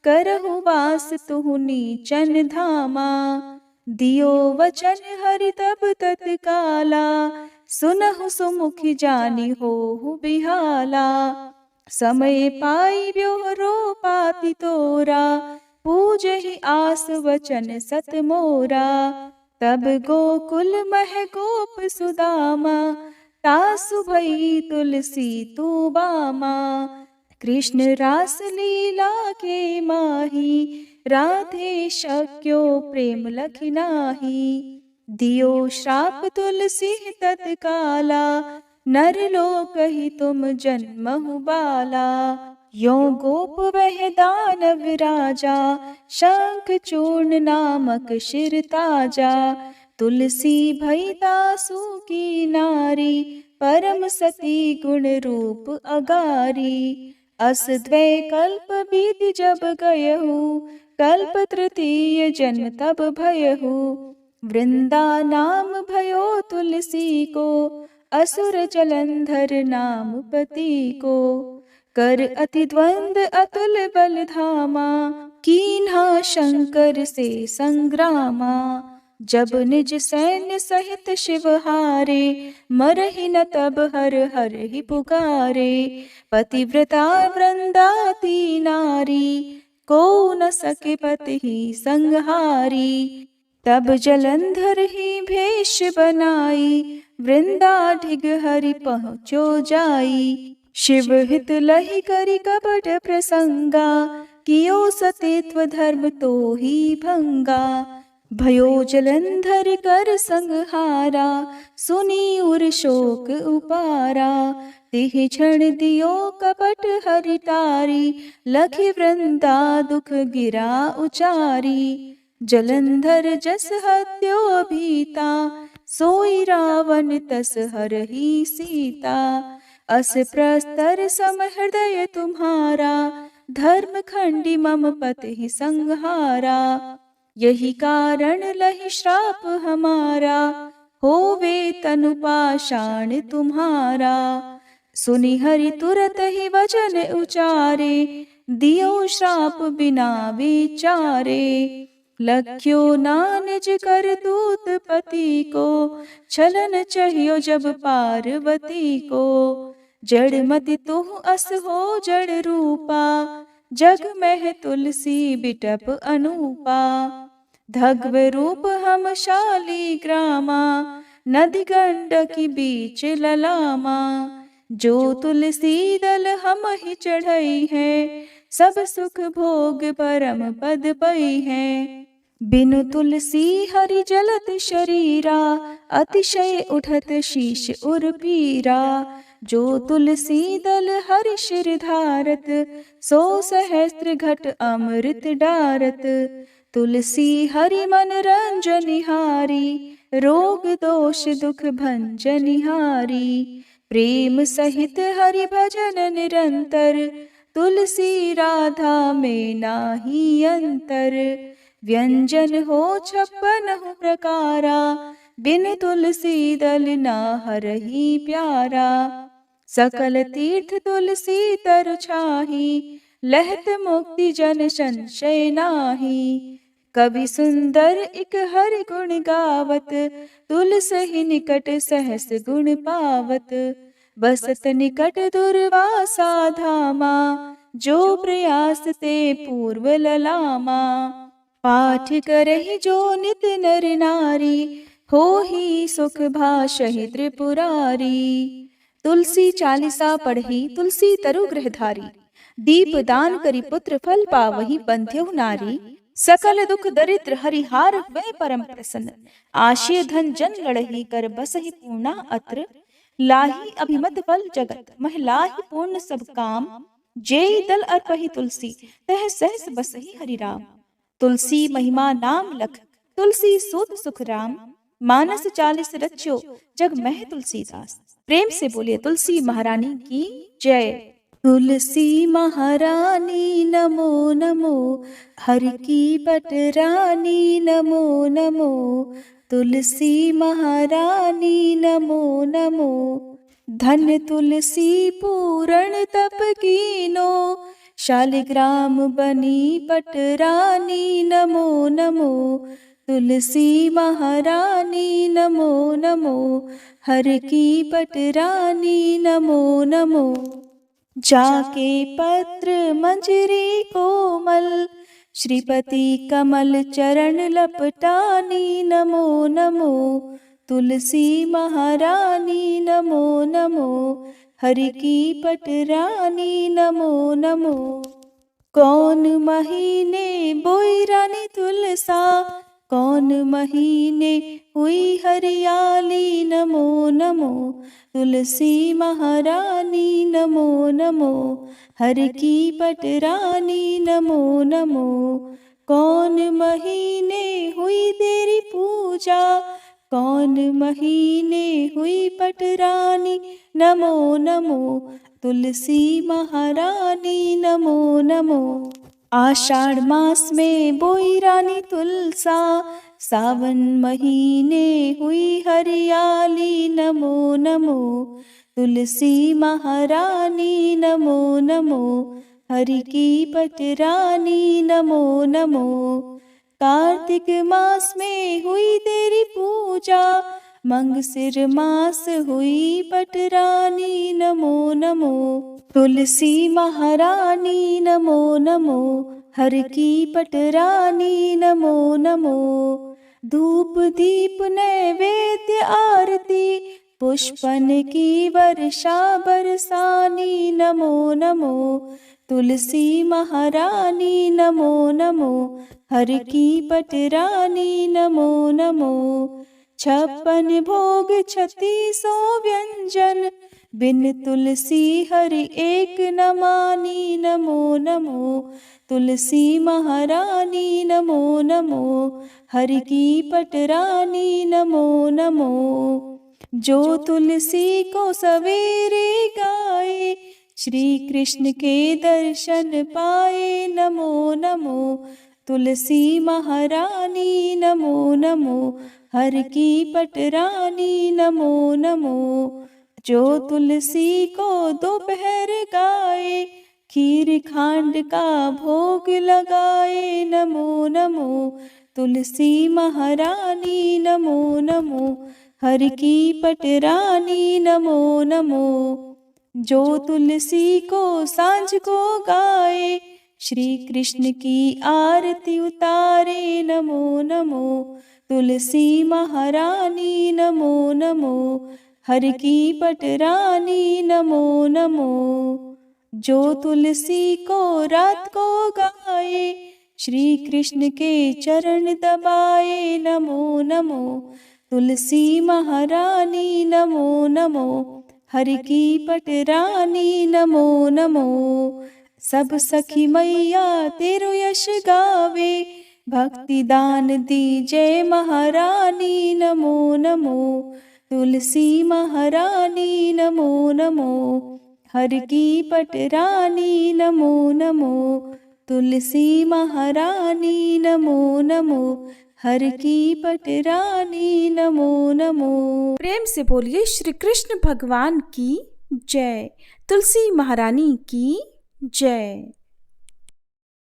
करहु वास तुहु नीचन धामा। दियो वचन हरि तब तत्काला, सुनहु सुमुखि जानि होहु बिहाला। समय पाई ब्योहरो पाति तोरा, पूजहि आस वचन सत मोरा। तब गोकुल मह गोप सुदामा, तासु भई तुलसी तू बामा। कृष्ण रास लीला के माही, राधे शक्यो प्रेम लखि नाही। दियो श्राप तुलसी तत्काला, नर लोक ही तुम जन्महु बाला। यो गोप वह दानव राजा, शंख चूर्ण नामक शिर ताजा। तुलसी भई दासु की नारी, परम सती गुण रूप अगारी। अस द्वै कल्प बीति जब गयहु, कल्प तृतीय जन्म तब भयहु। वृंदा नाम भयो तुलसी को, असुर जलंधर नाम पति को। कर अति द्वंद अतुल बल धामा, कीन्हा शंकर से संग्रामा। जब निज सैन्य सहित शिव हारे, मरहि न तब हर हर ही पुकारे। पतिव्रता वृंदाती नारी, को न सके पति ही संहारी। तब जलंधर ही भेष बनाई, वृंदा ढिग हरि पहुँचो जाई। शिव हित लहि करि कपट प्रसंगा, कियो सतीत्व धर्म तो ही भंगा। भयो जलंधर कर संहारा, सुनी उर शोक उपारा। तिह क्षण दियो कपट हरि टारी, लखि वृंदा दुख गिरा उचारी। जलंधर जस हत्यो भीता, सोई रावण तस हरहि सीता। अस प्रस्तर सम हृदय तुम्हारा, धर्म खंडी मम पति ही संहारा। यही कारण लहि श्राप हमारा, होवे तनु पाषाण तुम्हारा। सुनि हरि तुरत ही वचन उचारे, दियो श्राप बिना विचारे। लख्यो ना निज कर दूत पति को, छलन चाहियो जब पार्वती को। जड़ मति तुह अस हो जड़ रूपा, जग में तुलसी बिटप अनूपा। धग्व रूप हम शाली ग्रामा, नदी गंडकी बीच ललामा। जो तुलसी दल हम ही चढ़ई है, सब सुख भोग परम पद पई है। बिनु तुलसी हरि जलत शरीरा, अतिशय उठत शीश उर पीरा। जो तुलसी दल हरि शिर धारत, सो सहस्त्र घट अमृत डारत। तुलसी हरि मन रंजनिहारी, रोग दोष दुख भंजनिहारी। प्रेम सहित हरि भजन निरंतर, तुलसी राधा में नाही अंतर। व्यंजन हो 56 प्रकारा, बिन तुलसी दल ना हरहि प्यारा। सकल तीर्थ तुलसी तर छाही, लहत मुक्ति जन संशय नाही। कवि सुंदर इक हरि गुण गावत, तुलसी निकट सहस गुण पावत। बसत निकट दुर्वासा धामा, जो प्रयास ते पूर्व ललामा। पाठ करहि जो नित नर नारी, हो ही सुख भाषहि त्रिपुरारी। तुलसी चालीसा पढ़ी तुलसी तरु गृहधारी, दीप दान करी पुत्र फल पावहि बंध्यहु नारी। सकल दुख दरिद्र हरिहार हुए परम प्रसन्न, आशय धन जन लड़ही कर बसहि पूर्णा अत्र। लाही अभिमत फल जगत महिलाहि पूर्ण सब काम, जेहि दल अर्पहि तुलसी तह सहस बसहि हरि राम। तुलसी महिमा नाम लख, तुलसी सूत सुख राम। मानस 40 रच्यो, जग मह तुलसीदास। प्रेम से बोलिए तुलसी महारानी की जय। तुलसी महारानी नमो नमो, हरि की पटरानी नमो नमो। तुलसी महारानी नमो नमो, धन तुलसी पूरण तप कीनो। शालिग्राम बनी पटरानी नमो नमो। तुलसी महारानी नमो नमो, हर की पटरानी नमो नमो। जाके पत्र मंजरी कोमल, श्रीपति कमल चरण लपटानी नमो नमो। तुलसी महारानी नमो नमो, हरि की पटरानी नमो नमो। कौन महीने बोई रानी तुलसा, कौन महीने हुई हरियाली नमो नमो। तुलसी महारानी नमो नमो, हरि की पटरानी नमो नमो। कौन महीने हुई तेरी पूजा, कौन महीने हुई पटरानी नमो नमो। तुलसी महारानी नमो नमो। आषाढ़ मास में बोई रानी तुलसा, सावन महीने हुई हरियाली नमो नमो। तुलसी महारानी नमो नमो, हरि की पटरानी नमो नमो। कार्तिक मास में हुई तेरी पूजा, मंगसिर मास हुई पटरानी नमो नमो। तुलसी महारानी नमो नमो, हर की पटरानी नमो नमो। धूप दीप नैवेद्य आरती, पुष्पन की वर्षा बरसानी नमो नमो। तुलसी महारानी नमो नमो, हर की पटरानी नमो नमो। 56 भोग 3600 व्यंजन, बिन तुलसी हरि एक न मानी नमो नमो। तुलसी महारानी नमो नमो, हरि की पटरानी नमो नमो। जो तुलसी को सवेरे गाए, श्री कृष्ण के दर्शन पाए नमो नमो। तुलसी महारानी नमो नमो, हर की पटरानी नमो नमो। जो तुलसी को दोपहर गाए, खीर खांड का भोग लगाए नमो नमो। तुलसी महारानी नमो नमो, हर की पटरानी नमो नमो। जो तुलसी को सांझ को गाए, श्री कृष्ण की आरती उतारे नमो नमो। तुलसी महारानी नमो नमो, हर की पटरानी नमो नमो। जो तुलसी को रात को गाए, श्री कृष्ण के चरण दबाए नमो नमो। तुलसी महारानी नमो नमो। हरि की पटरानी नमो नमो। सब सखी मैया तेरो यश गावे, भक्ति दान दीजय महारानी नमो नमो। तुलसी महारानी नमो नमो। हरि की पटरानी नमो नमो। तुलसी महारानी नमो नमो। हर की पटरानी नमो नमो। प्रेम से बोलिए श्री कृष्ण भगवान की जय। तुलसी महारानी की जय।